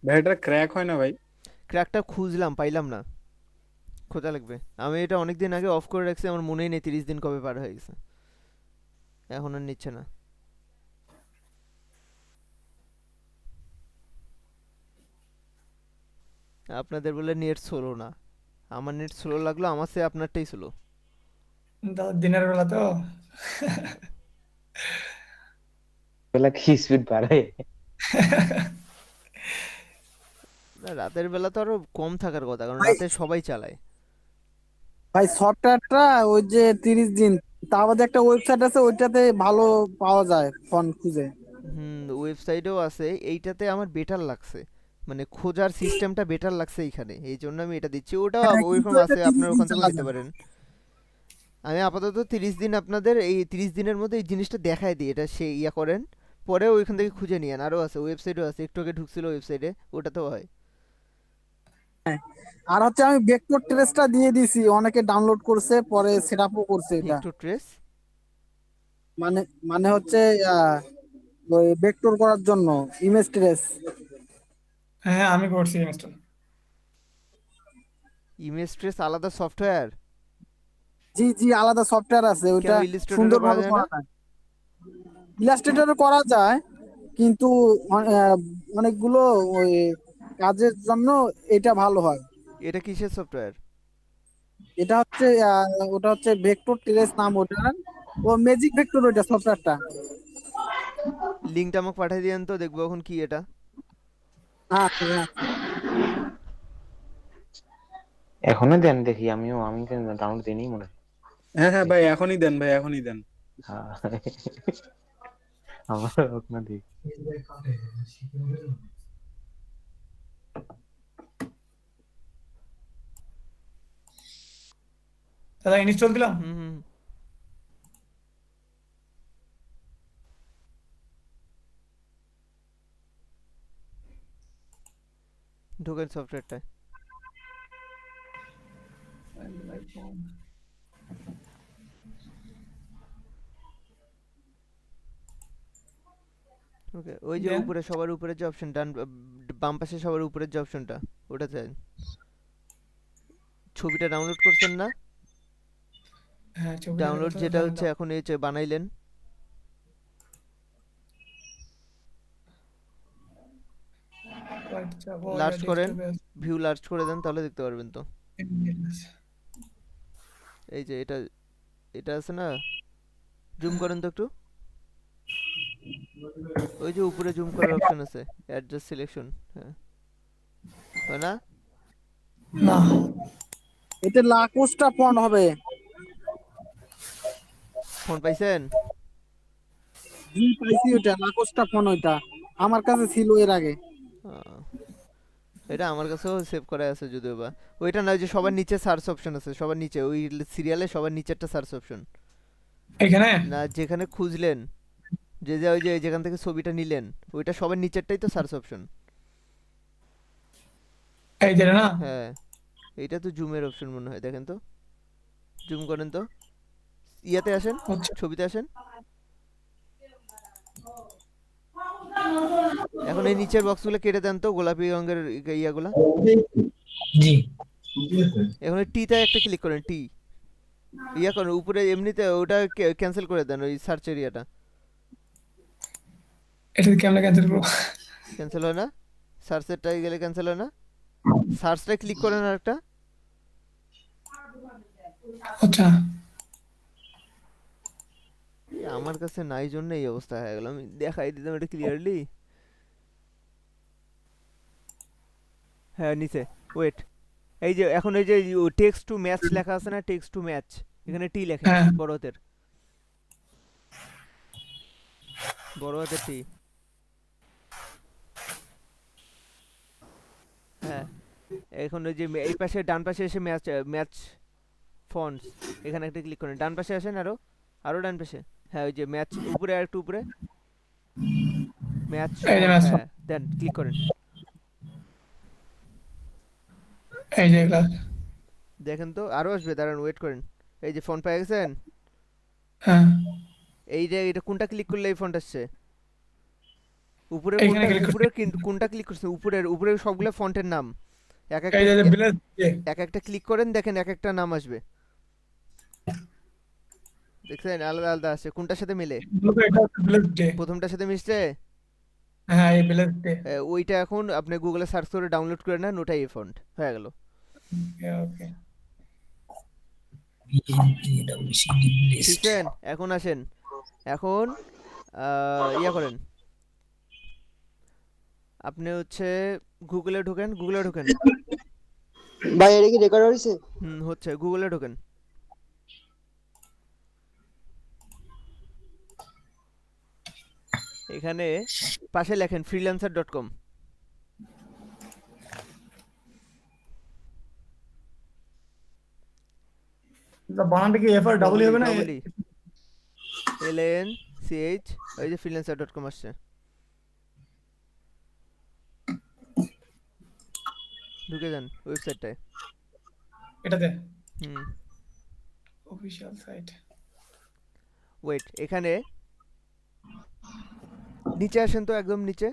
ভাই এটা ক্র্যাক হয় না ভাই? ক্র্যাকটা খুঁজলাম, পাইলাম না, খোঁজা লাগবে। আমি এটা অনেকদিন আগে অফ করে রাখছি, আমার মনেই নেই 30 দিন কবে পার হয়ে গেছে, এখন আর নিচ্ছে না। আপনাদের বলে নেট স্লো না, আমার নেট স্লো লাগলো, আমার চেয়ে আপনারটাই স্লো। দাদা দিনের বেলা তো বেলা কি স্পিড বাড়ে? না, রাতের বেলা তো আরো কম থাকার কথা, কারণ ভাই রাতে সবাই চালায়। ভাই সফটওয়্যারটা ওই যে 30 দিন, তার বাদে একটা ওয়েবসাইট আছে ওইটাতে ভালো পাওয়া যায় ফন্ট খুঁজে। ওয়েবসাইটেও আছে, এইটাতে আমার বেটার লাগছে, মানে খোঁজার সিস্টেমটা বেটার লাগছে এইখানে, এই জন্য আমি এটা দিচ্ছি। ওটাও হ্যাঁ, কিন্তু ওইরকম এটা আছে, 30 আপনার দিন ওখান থেকেও চালা নিতে যায়। পারেন। আমি আপাতত 30 দিন আপনাদের, এই 30 দিনের মধ্যে এই জিনিসটা দেখায় দিই, এটা সে ইয়া করেন, পরে ওইখান থেকে খুঁজে নিয়েন। আরও আছে, ওয়েবসাইটও আছে, একটু আগে ঢুকছিল ওয়েবসাইটে, ওটাতেও হয়। আর হচ্ছে আমি ভেক্টর ট্রেসটা দিয়ে দিছি, অনেকে ডাউনলোড করছে, পরে সেটআপও করছে এটা। ভেক্টর ট্রেস মানে মানে হচ্ছে ওই ভেক্টর করার জন্য ইমেজ ট্রেস। হ্যাঁ আমি করছি ইনস্টল। ইমেজ ট্রেস আলাদা সফটওয়্যার? জি জি, আলাদা সফটওয়্যার আছে, কেন ওইটা ইলাস্ট্রেটরে করা সুন্দরভাবে যায় না? করা যায়। ইলাস্ট্রেটরে করা যায়, কিন্তু অনেকগুলো ওই কাজের জন্য এটা ভালো হয়। এটা কিসের সফটওয়্যার? এটা হচ্ছে ওটা হচ্ছে ভেক্টর ট্রেস নাম ওটার, ও ম্যাজিক ভেক্টর ওইটা সফটওয়্যারটা। লিঙ্কটা আমাকে পাঠিয়ে দিয়েন তো, দেখবো এখন কি এটা। আচ্ছা আচ্ছা। এখনো দেন দেখি, আমি ডাউনলোড দিইনি মনে হয়। হ্যাঁ হ্যাঁ ভাই, এখনই দেন ভাই, এখনই দেন। হ্যাঁ, আমার এখনো দিই। দাদা ইনস্টল দিলাম। ঢোকেন সফটওয়্যারটায়। ওকে, ওই যে Then? উপরে সবার উপরে যে অপশন, বাম পাশে সবার উপরের যে অপশনটা, ওটাতে ছবিটা ডাউনলোড করছেন না? হ্যাঁ, ছবিটা ডাউনলোড কোথায় যেটা download? হচ্ছে এখন এই যে বানাইলেন, Right, যাবো, লার্জ এটা করেন, desktop এ ভিউ লার্জ করে দেন, তাহলে দেখতে পারবেন তো। আছে। এই যে এটা এটা আছে না, জুম করেন তো একটু। ওই যে উপরে জুম করার অপশন আছে, অ্যাডজাস্ট সিলেকশন, হ্যাঁ, হয় না? না, এতে লাকোস্টা ফন্ট হবে। ফোন পাইছেন? জি পাইছি, ওটা লাকোস্টা ফন্ট, ওইটা আমার কাছে ছিল এর আগে। আহ, এটা আমার কাছেও সেভ করা আছে যদিও বা। ওইটা না, ওই যে সবার নিচে সার্চ অপশন আছে, সবার নিচে ওই সিরিয়ালে সবার নিচেরটা সার্চ অপশন এখানে না, যেখানে খুঁজলেন, যে যে ওই যে যেখান থেকে ছবিটা নিলেন, ওইটা সবার নিচেরটাই তো সার্চ অপশন। এই যে না, হ্যাঁ, এইটা তো জুমের অপশন মনে হয়, দেখেন তো, জুম করেন তো, ইয়াতে আসেন, আচ্ছা। ছবিতে আসেন। এখন এই নিচের বক্সগুলো কেটে দেন তো, গোলাপি রঙের ইয়াগুলা। জি, এখন ওই টিতে একটা ক্লিক করেন, টি ইয়া করেন উপরে, এমনিতে ওটা ক্যান্সেল করে দেন, ওই সার্চ এরিয়াটা এটা কেমনে ক্যান্সেল করব? ক্যান্সেল হয় না, সার্চেরটাই গেলে ক্যান্সেল হয় না। সার্চটায় ক্লিক করেন আরেকটা। আচ্ছা, আমার কাছে নাই জন্য এই অবস্থা হয়ে গেল, আমি দেখাই দিতাম এটা ক্লিয়ারলি। হ্যাঁ, নিচে, ওয়েট, এই যে এখন এই যে টেক্সট টু ম্যাচ লেখা আছে না, টেক্সট টু ম্যাচ, এখানে টি লেখেন, হ্যাঁ। বড় হাতের, বড় হাতের টি। হ্যাঁ, এখন ওই যে এই পাশে ডান পাশে এসে ম্যাচ ম্যাচ ফন্টস, এখানে একটা ক্লিক করেন, ডান পাশে আসেন, আরো আরো ডান পাশে, হ্যাঁ ওই যে ম্যাচ উপরে, আর একটু উপরে, ম্যাচ, এই যে ম্যাচ হ্যাঁ দেন ক্লিক করেন। এই যে ক্লাস, দেখেন তো, আরো আসবে, দাঁড়ান ওয়েট করেন। এই যে ফন্ট পেয়ে গেছেন, হ্যাঁ, এই যে এটা কোনটা ক্লিক করলে এই ফন্ট আসছে? উপরে এইখানে কোনটা, click করছি। উপরে কোনটা ক্লিক করছেন? উপরের উপরে সবগুলো ফন্টের নাম, এক এই যে একটা বিলেজ, এক একটা ক্লিক করেন, দেখেন এক একটা নাম আসবে, দেখছেন আলাদা আলাদা আছে, কোনটার সাথে মিলে? এটা বিলেজ ডে। প্রথমটার সাথে মিশছে, হ্যাঁ, এই বিলেজ ডে। ওইটা এখন আপনি গুগলে সার্চ করে ডাউনলোড করে নেন, ওটাই এই ফন্ট হয়ে গেল। ওকে, ওকে। শিখছেন? এখন আসেন, এখন ইয়া করেন, আপনি হচ্ছে গুগলে ঢোকেন, গুগলে ঢোকেন। ভাই এটা কি রেকর্ড হইছে? হচ্ছে, গুগলে ঢোকেন। এখানে পাশে লেখেন freelancer.com। বানানটা কি এফ আর ডাবল হবে না? LANCH, ওই যে freelancer.com আসছে, ঢুকে যান ওয়েবসাইটটায়। এটাতে হুম, অফিশিয়াল সাইট। ওয়েট, এখানে নিচে আসেন তো, একদম নিচে,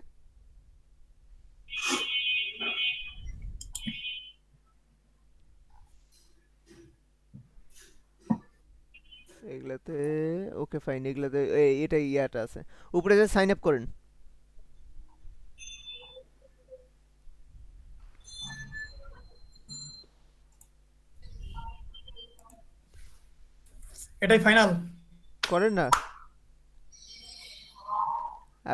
এগুলাতে ওকে ফাইন, এগুলাতে এটা ইয়াটা আছে, উপরে যে সাইন আপ করেন, এটাই ফাইনাল করেন না,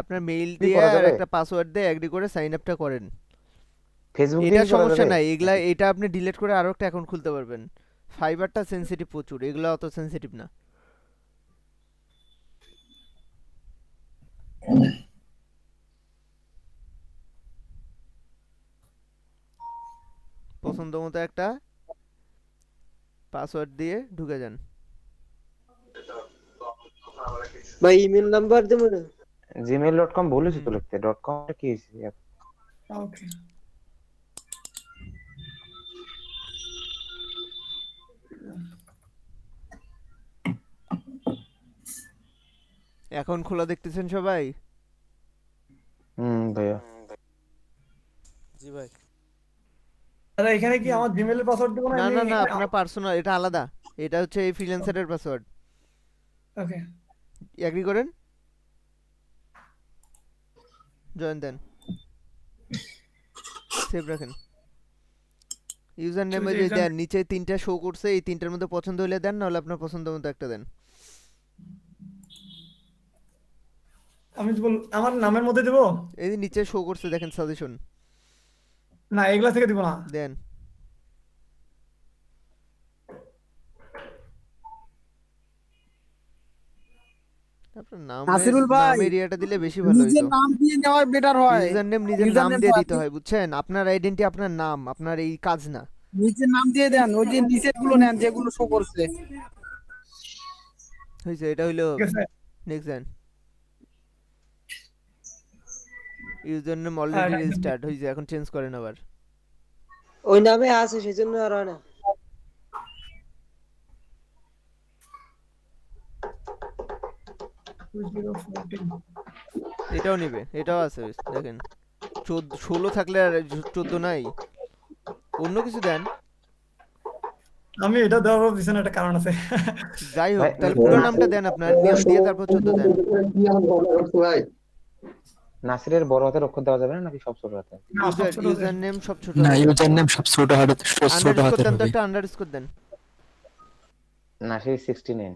আপনার মেইল কি দিয়ে করা আর যাবে? একটা পাসওয়ার্ড দিয়ে এগ্রি করে সাইন আপটা করেন। ফেসবুক এটা দিয়ে কি করা সমস্যা যাবে? নাই, এগুলা এটা আপনি ডিলিট করে আরো একটা অ্যাকাউন্ট খুলতে পারবেন। ফাইবারটা সেনসিটিভ প্রচুর, এগুলা অত সেনসিটিভ না। পছন্দ মতো একটা পাসওয়ার্ড দিয়ে ঢুকে যান। ভাই ইমেল নাম্বার দেবো না? gmail.com বলেছি তো লিখতে, .com টা কি হয়েছে? ওকে। অ্যাকাউন্ট খোলা দেখতেছেন সবাই? ভাইয়া। জি ভাই। দাদা এখানে কি আমার জিমেইলের পাসওয়ার্ড দেবো না না এমনি না না, আপনার পার্সোনাল, এটা আলাদা। এটা হচ্ছে এই ফ্রিল্যান্সারের পাসওয়ার্ড। ওকে এগ্রি করেন, জয়েন দেন, সেভ রাখেন। ইউজার নেম ওই যে দেন, নিচে 3টা শো করছে, এই 3টার মধ্যে পছন্দ হলে দেন, নাহলে আপনার পছন্দ মতো একটা দেন। আমি তো আমার নামের মধ্যে দেবো এই যে নিচে শো করছে দেখেন সাজেশন, না এগুলা থেকে দিব না। দেন। আপনার নাসিরুল ভাই, নামের এরিয়াটা দিলে বেশি ভালো নিজের হইতো। নাম দিয়ে নেওয়া বেটার হয়। ইউজার নেম নিজের ইউজার নাম নেম দিয়ে দিতে হয়, বুঝছেন? আপনার আইডেন্টি আপনার নাম, আপনার এই কাজ না। নিজের নাম দিয়ে দেন, ওই যে নিচের গুলো নেন যেগুলো শো করছে। হইছে, এটা হইলো ঠিক আছে নেক্সট দেন। ইউজার নেম অলরেডি রেজিস্টার্ড হইছে, এখন চেঞ্জ করেন আবার। ওই নামে আছে সেজন্য আর হয় না। এটাও নেবে, এটাও আছে দেখেন। 16 থাকলে আর 14 নাই, অন্য কিছু দেন। আমি এটা দেওয়ার পিছনে একটা কারণ আছে। যাই হোক, তাহলে পুরো নামটা দেন আপনার, নিয়ম দিয়ে তারপর 14 দেন। নাসিরের বড় হাতের অক্ষর দেওয়া যাবে না নাকি সব ছোট হাতে? ইউজার নেম সব ছোট না, হাতে। ইউজার নেম সব ছোট হাতের আন্ডারস্কোর দেন তো, হবে। একটা আন্ডারস্কোর দেন। নাসির 69।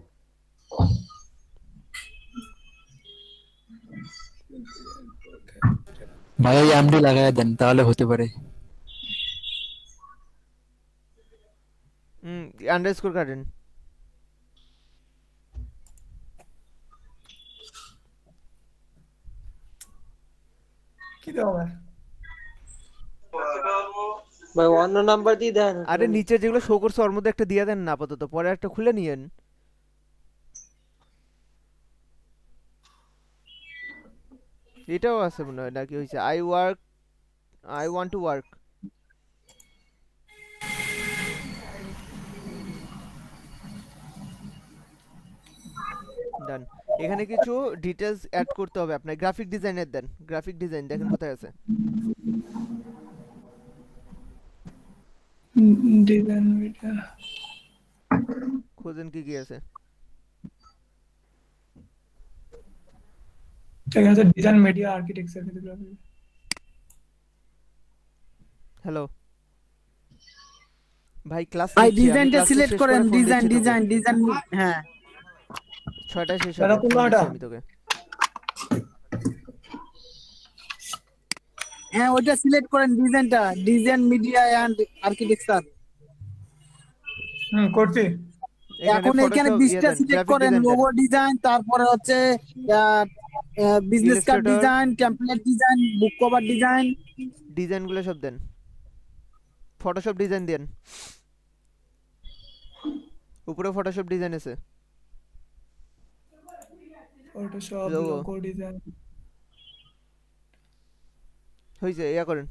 ভাই ওই এমডি লাগায় দেন, তাহলে হতে পারে। আন্ডারস্কোর কাটেন। কি দেওয়া ভাই অন্য নাম্বার দিয়ে দেন। আরে নিচে যেগুলো শো করছে ওর মধ্যে একটা দিয়ে দেন না আপাতত, পরে একটা খুলে নিয়েন। এটাও আছে মনে হয়, নাকি হইছে আই ওয়ান্ট টু ওয়ার্ক। ডান। এখানে কিছু ডিটেইলস অ্যাড করতে হবে আপনার। গ্রাফিক ডিজাইনের দেন, গ্রাফিক ডিজাইন দেখেন কোথায় আছে। ডিজাইন ভিডিও খোঁজেন কি কি আছে। ঠিক আছে, design media architecture videography. Hello ভাই, ক্লাস ভাই নিচ্ছি আমি, ডিজাইনটা ক্লাসটা সিলেক্ট শেষ করেন, করে ফোন ডিজাইন দিচ্ছি তোকে। ডিজাইন হ্যাঁ 6টায় শেষ দাদা হবে, কোন ফোন নামটা? দিচ্ছি আমি তোকে। হ্যাঁ ওইটা সিলেক্ট করেন, ডিজাইন মিডিয়া এন্ড আর্কিটেকচার। করছি। এখন এখানে 20টা সিলেক্ট করেন, লোগো ডিজাইন, তারপরে হচ্ছে business card Illustrator। Design, template design, বুক কভার ডিজাইন। ডিজাইনগুলো সব দেন, ফটোশপ ডিজাইন দেন, উপরে ফটোশপ ডিজাইন আছে। ফটোশপ লোগো ডিজাইন হইছে, ইয়া করেন।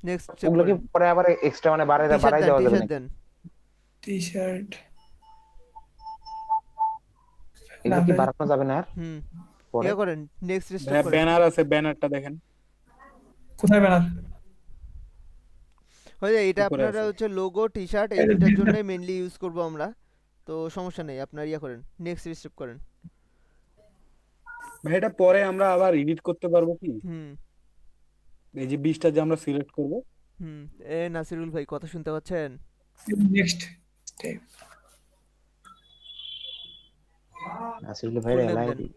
নেক্সট ওগুলো কি পরে আবার এক্সট্রা মানে বাড়াই দেওয়া যাবে নাকি? দেন টি-শার্ট এগুলো কি বাড়ানো যাবে না আর? পরে ইয়া করেন, নেক্সট স্টেপ করেন। ব্যানার আছে, ব্যানারটা দেখেন কোথায় ব্যানার? হয়ে যায়, এটা আপনারা হচ্ছে লোগো টি-শার্ট এই দুটার জন্য মেইনলি ইউজ করব আমরা, তো সমস্যা নেই। আপনারা ইয়া করেন, নেক্সট স্টেপ করেন। ভাই এটা পরে আমরা আবার এডিট করতে পারবো কি? এই যে 20টা যে আমরা সিলেক্ট করব। এ নাসিরুল ভাই কথা শুনতে পাচ্ছেন? নেক্সট স্টেপ নাসিরুল ভাই এলাই দি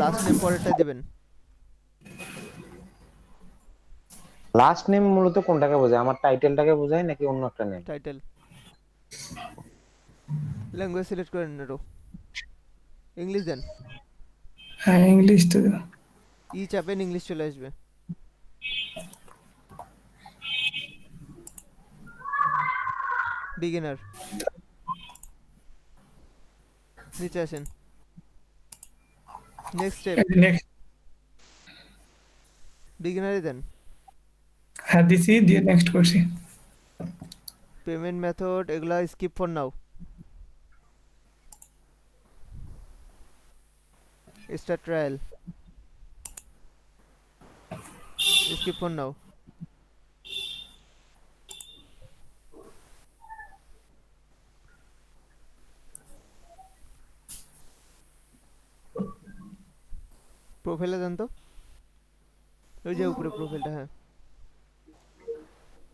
লাস্ট নেম পরেরটা দিবেন। লাস্ট নেম মূলত কোনটাকে বোঝায়? আমার টাইটেলটাকে বোঝায় নাকি অন্য একটা নেম? টাইটেল। ল্যাঙ্গুয়েজ সিলেক্ট করেন না, ইংলিশ দেন। হ্যাঁ ইংলিশ তো ই চাপেন, ইংলিশ চলে আসবে। বিগিনার, নিচে আসেন। নেক্সট স্টেপ, বিগিনারে দেন। হ্যাঁ দিছি, দিয়ে নেক্সট করছি। পেমেন্ট মেথড এগুলা skip for now, start trial skip for now. প্রোফাইলে যান তো, ওই যে উপরে প্রোফাইলটা, হ্যাঁ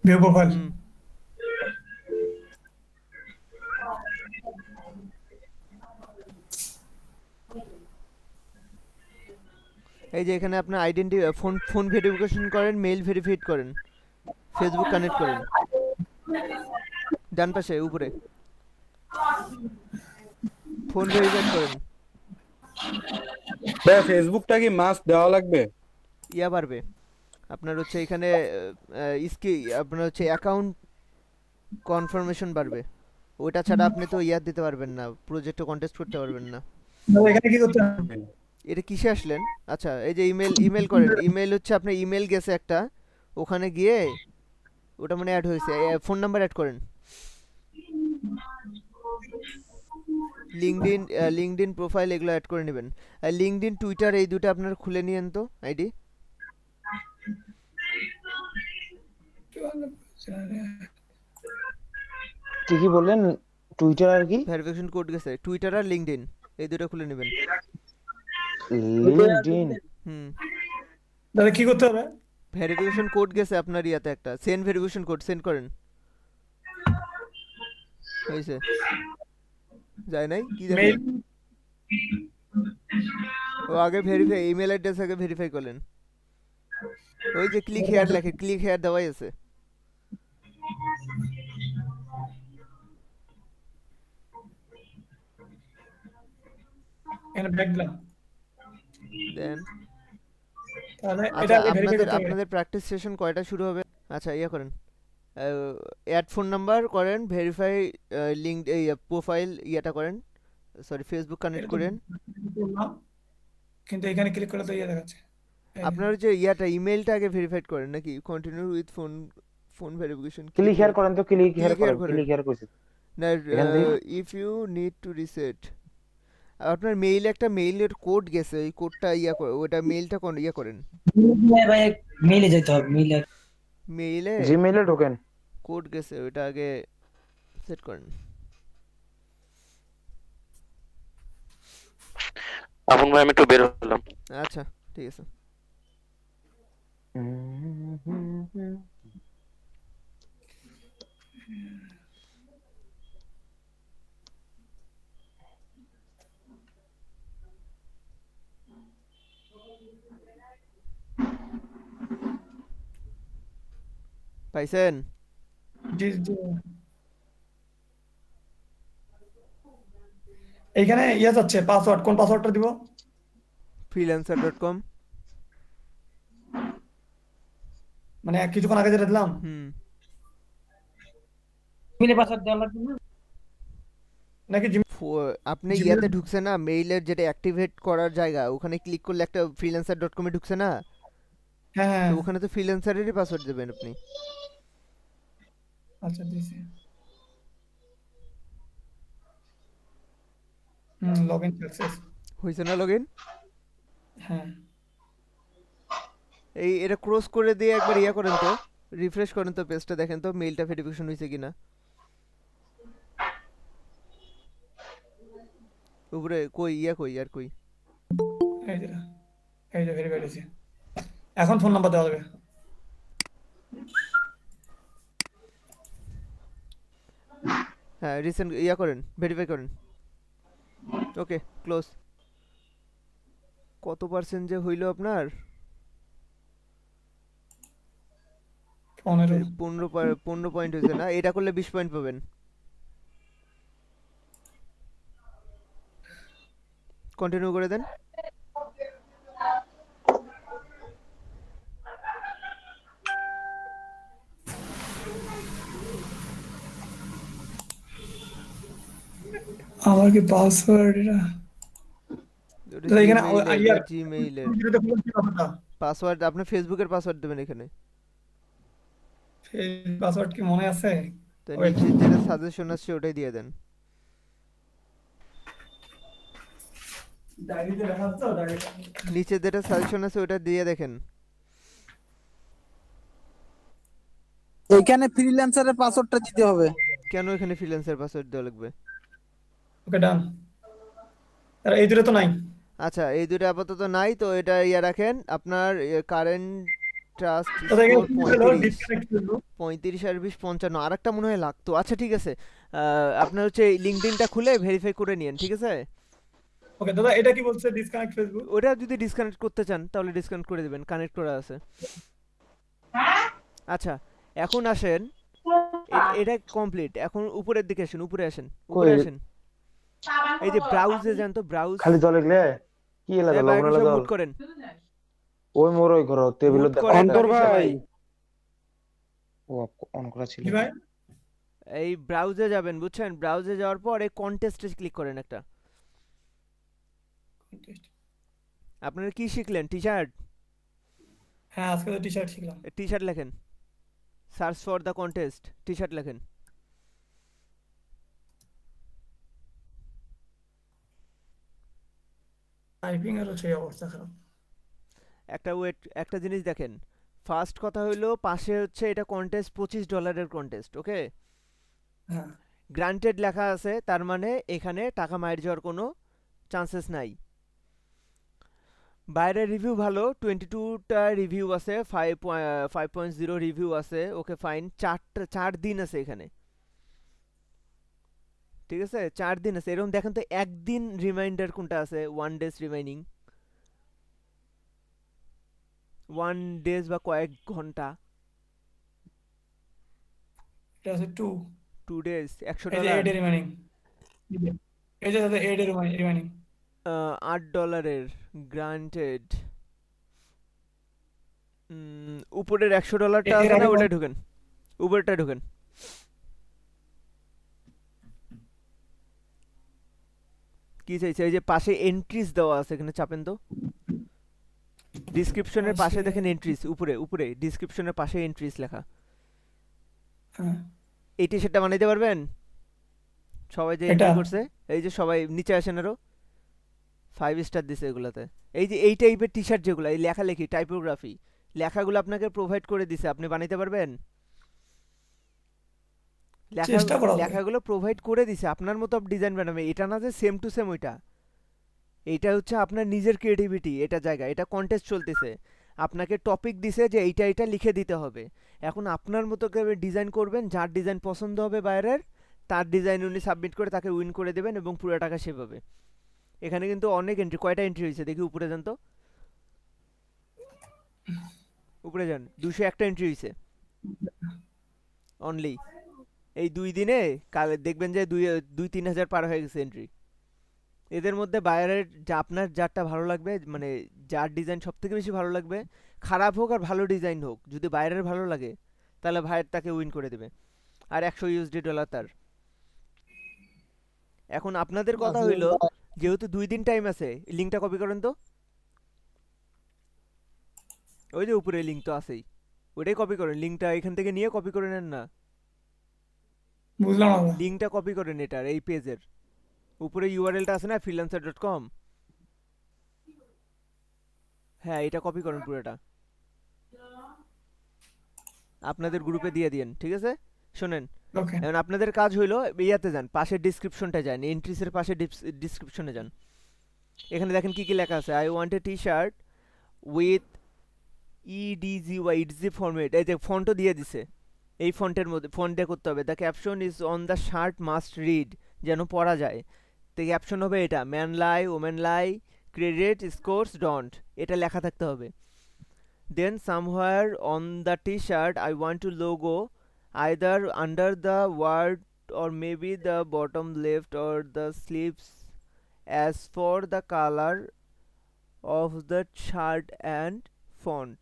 ভিউ প্রোফাইল। এই যে এখানে আপনার আইডেন্টি ফোন ভেরিফিকেশন করেন, মেইল ভেরিফাইড করেন, ফেসবুক কানেক্ট করেন, ডান পাশে উপরে ফোন ভেরিফাইড করেন। ভাই ফেসবুকটা কি মাস্ট দেওয়া লাগবে? ইয়া পারবে আপনার হচ্ছে এখানে আপনার হচ্ছে অ্যাকাউন্ট কনফার্মেশন বাড়বে, ওটা ছাড়া আপনি তো ইয়ার দিতে পারবেন না, প্রজেক্টে কন্টেস্ট করতে পারবেন না। এখানে কি করতে হবে? এটা কিসে আসলেন? আচ্ছা এই যে ইমেল করেন, ইমেল হচ্ছে আপনার ইমেল গেছে একটা, ওখানে গিয়ে ওটা মানে অ্যাড হয়েছে, ফোন নাম্বার অ্যাড করেন। লিঙ্কডইন প্রোফাইল এগুলো অ্যাড করে নেবেন। আর লিঙ্কডইন টুইটার এই দুটো আপনার খুলে নিয়েন তো আইডি। কি বললেন? টুইটার আর কি ভেরিফিকেশন কোড গেছে, টুইটার আর লিঙ্কডইন এই দুটো খুলে নেবেন। লিঙ্কডইন দাদা কি করতে হবে? ভেরিফিকেশন কোড গেছে আপনার ইয়াতে একটা, সেন্ড ভেরিফিকেশন কোড সেন্ড করেন। হয়েছে? যায় নাই কি দেখেন? ও আগে ভেরিফাই, ইমেল অ্যাড্রেস আগে ভেরিফাই করলেন। ওই যে ক্লিক হেয়ার লেখে, ক্লিক হেয়ার দেওয়াই আছে। এখানে ব্যাক দিলাম। দেন তাহলে আচ্ছা এটা আগে ভেরিফাই করতে হবে। আপনাদের প্র্যাকটিস সেশন কয়টা শুরু হবে? আচ্ছা ইয়া করেন, অ্যাড ফোন নাম্বার করেন, ভেরিফাই লিঙ্ক এই প্রোফাইল ইয়াটা করেন, সরি ফেসবুক কানেক্ট করেন। কিন্তু এখানে ক্লিক করলে তো ইয়ে দেখাচ্ছে। আপনার যে ইয়াটা ইমেলটা আগে ভেরিফাইড করেন নাকি? Continue with phone verification click here করেন তো, ক্লিক হেয়ার করেন, করেন। ক্লিক হেয়ার কইছি না if you need to reset, আপনার মেইলে একটা মেইলের কোড গেছে, ওই কোডটা ওটা মেইলটা ইয়া করেন। ভাই মেইলে যেতে হবে, মেইলে জিমেইলে ঢোকেন, কোড গেছে ওটা আগে সেট করেন। আপন ভাই আমি একটু বের হলাম। আচ্ছা ঠিক আছে। পাইছেন? জি জি। এইখানে ইয়ে যাচ্ছে পাসওয়ার্ড, কোন পাসওয়ার্ডটা দিব? freelancer.com। মানে কিছুক্ষণ আগে যেটা দিলাম। মিলে পাসওয়ার্ড দেওয়া লাগবে না নাকি? আপনি ইয়াতে ঢুকছে না, মেইলের যেটা অ্যাক্টিভেট করার জায়গা, ওখানে ক্লিক করলে একটা freelancer.com এ ঢুকছে না? হ্যাঁ তো ওখানে তো ফ্রিল্যান্সারেরই পাসওয়ার্ড দেবেন আপনি। আচ্ছা দিছি। লগইন সাকসেস হইছে না লগইন? হ্যাঁ। এটা ক্রস করে দিয়ে একবার ইয়া করেন তো, রিফ্রেশ করেন তো পেজটা, দেখেন তো মেইলটা ভেরিফিকেশন হইছে কিনা। উপরে কই আর কই? এই যে ভেরিফাইড হয়েছে। এখন ফোন নাম্বার দেওয়া যাবে। হ্যাঁ রিসেন্ট ইয়া করেন, ভেরিফাই করেন। ওকে ক্লোজ। কত পার্সেন্ট যে হইল আপনার? 15 পয়েন্ট হয়েছে না? এটা করলে 20 পয়েন্ট পাবেন। কন্টিনিউ করে দেন। আমার কি পাসওয়ার্ড এটা? এখানে জিমেইলের পাসওয়ার্ড, আপনি ফেসবুকের পাসওয়ার্ড দেবেন এখানে। পাসওয়ার্ড কি মনে আছে? তো Wait. নিচে যেটা সাজেশন আসছে ওটাই দিয়ে দেন। ডায়েরিতে লেখা আছে তো, ডায়েরিতে নিচে যেটা সাজেশন আছে ওটা দিয়ে দেখেন। এইখানে ফ্রিল্যান্সারের পাসওয়ার্ডটা দিতে হবে। কেন এখানে ফ্রিল্যান্সার পাসওয়ার্ড দেওয়া লাগবে? ওকে ডান। আর এই দুটো তো নাই। আচ্ছা এই দুটো আপাতত নাই, তো এটা ইয়া রাখেন। আপনার কারেন্ট ট্রাস্ট দাদা এখানে স্কোর কি ছিল 35, ডিসকানেক্ট করবো? 35 আর 20 55, আরেকটা মনে হয় লাগতো। আচ্ছা ঠিক আছে, আপনার হচ্ছে লিঙ্কডইনটা খুলে ভেরিফাই করে নিন, ঠিক আছে? ওকে দাদা এটা কি বলছে ডিসকানেক্ট ফেসবুক? ওটা যদি ডিসকানেক্ট করতে চান তাহলে ডিসকানেক্ট করে দিবেন, কানেক্ট করা আছে। আচ্ছা এখন আসেন, এটা কমপ্লিট। এখন উপরের দিকে আসেন, উপরে আসেন, উপরে কই? আসেন। এই যে ব্রাউজে যান তো, ব্রাউজ। খালি জল এগলে কি এলা এই জল বাইরে লবণ সব জল মুট করেন, ওই মোর ওই ঘর টেবিলত মুট করেন অন্তর বাকি সবাই। ভাই ও অন করা ছিল। কি ভাই? এই ব্রাউজে যাবেন, বুঝছেন? ব্রাউজে যাওয়ার পর এই কন্টেস্টে ক্লিক করেন একটা। আপনারা কি শিখলেন? T shirt? হ্যাঁ আজকে তো টি-শার্ট শিখলাম। টি শার্ট লেখেন, search for the contest, T shirt লেখেন। টাইপিং এর হচ্ছে এই অবস্থা খারাপ। একটা জিনিস দেখেন, ফার্স্ট কথা হইলো পাশে হচ্ছে এটা কন্টেস্ট $25 কন্টেস্ট, ওকে? হ্যাঁ গ্রান্টেড লেখা আছে, তার মানে এখানে টাকা মাইর যাওয়ার কোনো চান্সেস নাই। বাইরের রিভিউ ভালো, 22টা রিভিউ আছে, 5.0 রিভিউ আছে, ওকে ফাইন। 4 দিন আছে এখানে, ঠিক আছে? 4 দিন আছে। এরকম দেখেন তো একদিন রিমাইন্ডার কোনটা আছে? 1 ডেজ রিমাইনিং, 1 ডেজ বা কয়েক ঘন্টা। এটা আছে 2। 2 ডেজ এই যে $100। Ad remaining. এই যে দাদা এড রিমাইনিং। $8 গ্রান্টেড। উপরের $100টা আছে না, ওটা ঢুকেন, উপরেরটা ঢুকেন। কি চাইছে? এই যে পাশে এন্ট্রিজ দেওয়া আছে, এখানে চাপেন তো। ডিসক্রিপশনের পাশে দেখেন এন্ট্রিজ, উপরে উপরে ডিসক্রিপশনের পাশে এন্ট্রিজ লেখা। হ্যাঁ এই টি শার্টটা বানাইতে পারবেন সবাই যে এন্ট্রি করছে? এই যে সবাই নিচে আসেন, আরো 5 স্টার দিছে এগুলাতে। এই যে এই টাইপের টি শার্ট যেগুলো, এই লেখালেখি টাইপোগ্রাফি লেখাগুলো আপনাকে প্রোভাইড করে দিছে, আপনি বানাইতে পারবেন? চেষ্টা করা হবে। লেখাগুলো প্রোভাইড করে দিছে, আপনার মতো ডিজাইন বানাবে। এটা না যে সেম টু সেম ওইটা, এইটা হচ্ছে আপনার নিজের ক্রিয়েটিভিটি। এটা জায়গা, এটা কন্টেস্ট চলতেছে, আপনাকে টপিক দিছে যে এইটা এটা লিখে দিতে হবে। এখন আপনার মতো করে ডিজাইন করবেন, যার ডিজাইন পছন্দ হবে বাইরের, তার ডিজাইন উনি সাবমিট করে তাকে উইন করে দেবেন এবং পুরো টাকা সে পাবে। এখানে কিন্তু অনেক এন্ট্রি, কয়টা এন্ট্রি হয়েছে দেখি, উপরে যান তো, উপরে যান। 201টা এন্ট্রি হয়েছে অনলি এই 2 দিনে। কালে দেখবেন যে 2-3 হাজার পার হয়ে গেছে এন্ট্রি। এদের মধ্যে বাইরের যা আপনার যারটা ভালো লাগবে, মানে যার ডিজাইন সব থেকে বেশি ভালো লাগবে, খারাপ হোক আর ভালো ডিজাইন হোক, যদি বাইরের ভালো লাগে তাহলে ভাইয়ের তাকে উইন করে দেবে, আর $100 তার। এখন আপনাদের কথা হইলো, যেহেতু 2 দিন টাইম আছে, লিঙ্কটা কপি করেন তো, ওই যে উপরে লিঙ্ক তো আছেই, ওইটাই কপি করেন। লিঙ্কটা এখান থেকে নিয়ে কপি করে নেন না, বুঝলাম না। লিঙ্কটা কপি করেন এটার, এই পেজের উপরে ইউআরএলটা আছে না, freelancer.com। হ্যাঁ এটা কপি করেন পুরোটা, আপনাদের গ্রুপে দিয়ে দিন, ঠিক আছে? শোনেন, ওকে এখন আপনাদের কাজ হইলো ইয়াতে যান, পাশের ডিসক্রিপশনটা যান, এন্ট্রিসের পাশে ডিসক্রিপশনে যান। এখানে দেখেন কি কি লেখা আছে। I want a T shirt with EDG format, এই যে ফন্টও দিয়ে দিছে, এই ফন্টের মধ্যে ফন্ট দিয়ে করতে হবে। The caption is on the shirt must read, যেন পড়া যায়। তো ক্যাপশন হবে এটা, man lie woman lie credit scores don't, এটা লেখা থাকতে হবে। Then somewhere on the T shirt I want to logo either under the word or maybe the bottom left or the sleeves. As for the color of the shirt and font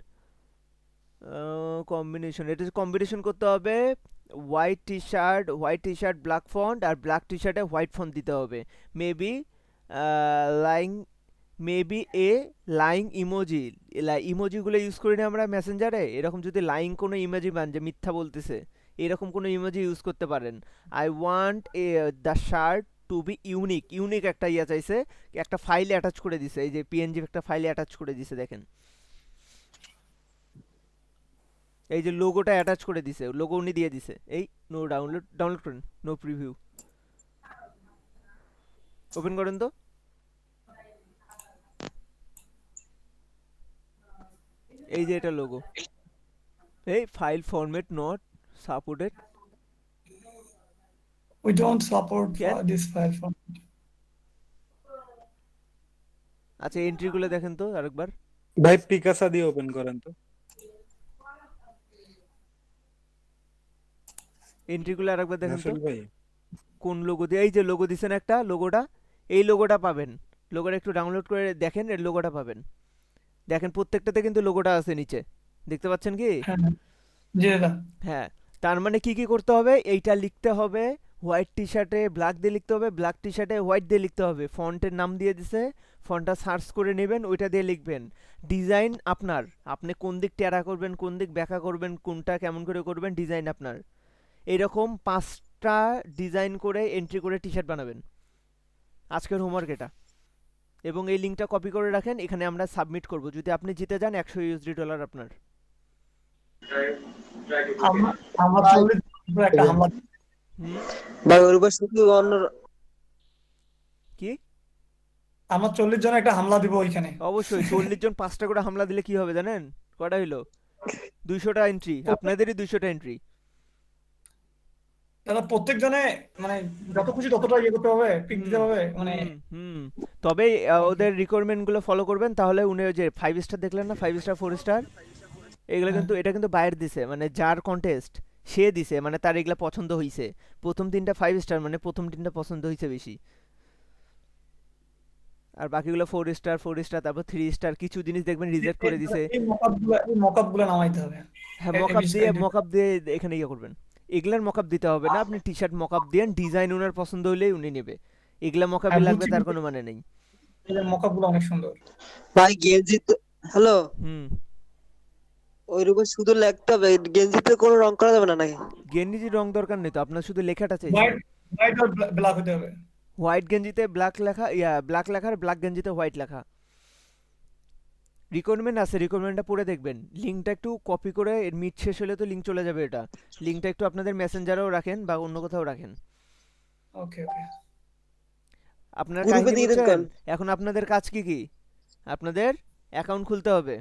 combination, it is combination করতে হবে। White T shirt black font, আর ব্ল্যাক টি শার্টে হোয়াইট ফন্ট দিতে হবে। মেবি এ লাইং ইমোজিগুলো ইউজ করি না আমরা মেসেঞ্জারে, এরকম যদি লাইং কোনো ইমোজি বান যে মিথ্যা বলতেছে, এরকম কোনো ইমোজি ইউজ করতে পারেন। I want the shirt to be unique, unique একটা ইয়া চাইছে, একটা ফাইলে অ্যাটাচ করে দিছে, এই যে পিএনজি একটা ফাইলে অ্যাটাচ করে দিছে দেখেন, এই যে লোগোটা অ্যাটাচ করে দিছে, লোগো উনি দিয়ে দিছে। এই নো ডাউনলোড, ডাউনলোড করেন, নো প্রিভিউ, ওপেন করেন তো। এই যে এটা লোগো, এই file format not supported. We don't support this file format. আচ্ছা এন্ট্রিগুলো দেখেন তো আরেকবার। ভাই পিকাসা দিয়ে ওপেন করেন তো। এন্ট্রিগুলো আরেকবার দেখেন তো রাসেল ভাই কোন লোগো দিয়ে, এই যে লোগো দিছেন একটা, লোগোটা, এই লোগোটা পাবেন, লোগোটা একটু ডাউনলোড করে দেখেন, এর লোগোটা পাবেন। দেখেন প্রত্যেকটাতে কিন্তু লোগোটা আছে নিচে, দেখতে পাচ্ছেন কি? জি দাদা। হ্যাঁ, তার মানে কি কি করতে হবে, এইটা লিখতে হবে হোয়াইট টি শার্টে ব্ল্যাক দিয়ে লিখতে হবে, ব্ল্যাক টি শার্টে হোয়াইট দিয়ে লিখতে হবে, ফন্টের নাম দিয়ে দিছে, ফন্টটা সার্চ করে নেবেন, ওইটা দিয়ে লিখবেন। ডিজাইন আপনার, আপনি কোন দিক টেরা করবেন, কোন দিক ব্যাকা করবেন, কোনটা কেমন করে করবেন, ডিজাইন আপনার। এইরকম 5টা ডিজাইন করে এন্ট্রি করে টি শার্ট বানাবেন। আজকের হোমওয়ার্ক এটা, এবং এই লিঙ্কটা কপি করে রাখেন, এখানে আমরা সাবমিট করব। যদি আপনি জিতে যান $100 আপনার। আমরা চলে একটা হামলা ভাই ওর উপর শুধু অন্য কি আমরা 40 জন একটা হামলা দিব ওইখানে। অবশ্যই 40 জন 5টা করে হামলা দিলে কি হবে জানেন? কটা হইলো? 200টা এন্ট্রি, আপনাদেরই 200টা এন্ট্রি। দাদা প্রত্যেক জনে মানে যত খুশি ততটা ইয়ে করতে হবে, পিক দিতে হবে মানে। তবে ওদের রিকোয়ারমেন্ট গুলো ফলো করবেন, তাহলে উনি ওই যে 5 স্টার দেখলেন না, 5 স্টার 4 স্টার, এগুলো কিন্তু এটা কিন্তু বাইরে দিছে, মানে যার কন্টেস্ট সে দিছে, মানে তার এগুলা পছন্দ হইছে। প্রথম 3টা 5 স্টার, মানে প্রথম 3টা পছন্দ হইছে বেশি, আর বাকিগুলো 4 স্টার 4 স্টার, তারপর 3 স্টার। কিছু জিনিস দেখবেন রিজেক্ট করে দিছে। এই মকআপগুলো নামাইতে হবে। হ্যাঁ মকআপ দিয়ে এখানে ইয়ে করবেন। এগুলার মকআপ দিতে হবে না, আপনি টি শার্ট মকআপ দেন, ডিজাইন ওনার পছন্দ হইলেই উনি নেবে। এগুলা মকআপে লাগবে তার কোনো মানে নেই। এর মকআপগুলো অনেক সুন্দর। ভাই গেঞ্জি তো হ্যালো, ওই রূপে শুধু লিখতে হবে, গেঞ্জিতে কোনো রং করা যাবে না নাকি? গেঞ্জি রং দরকার নেই তো, আপনার শুধু লেখাটা চাই। হোয়াইট আর ব্ল্যাক হতে হবে। হোয়াইট গেঞ্জিতে ব্ল্যাক লেখা, ব্ল্যাক লেখার, ব্ল্যাক গেঞ্জিতে হোয়াইট লেখা। রিকোয়ারমেন্ট আছে, রিকোয়ারমেন্টটা পড়ে দেখবেন। লিঙ্কটা একটু কপি করে, এর মিট শেষ হলে তো লিঙ্ক চলে যাবে, এটা লিঙ্কটা একটু আপনাদের মেসেঞ্জারেও রাখেন বা অন্য কোথাও রাখেন। ওকে ওকে। আপনার কাহিনী বুঝছেন? এখন আপনাদের কাজ কি কি? আপনাদের অ্যাকাউন্ট খুলতে হবে।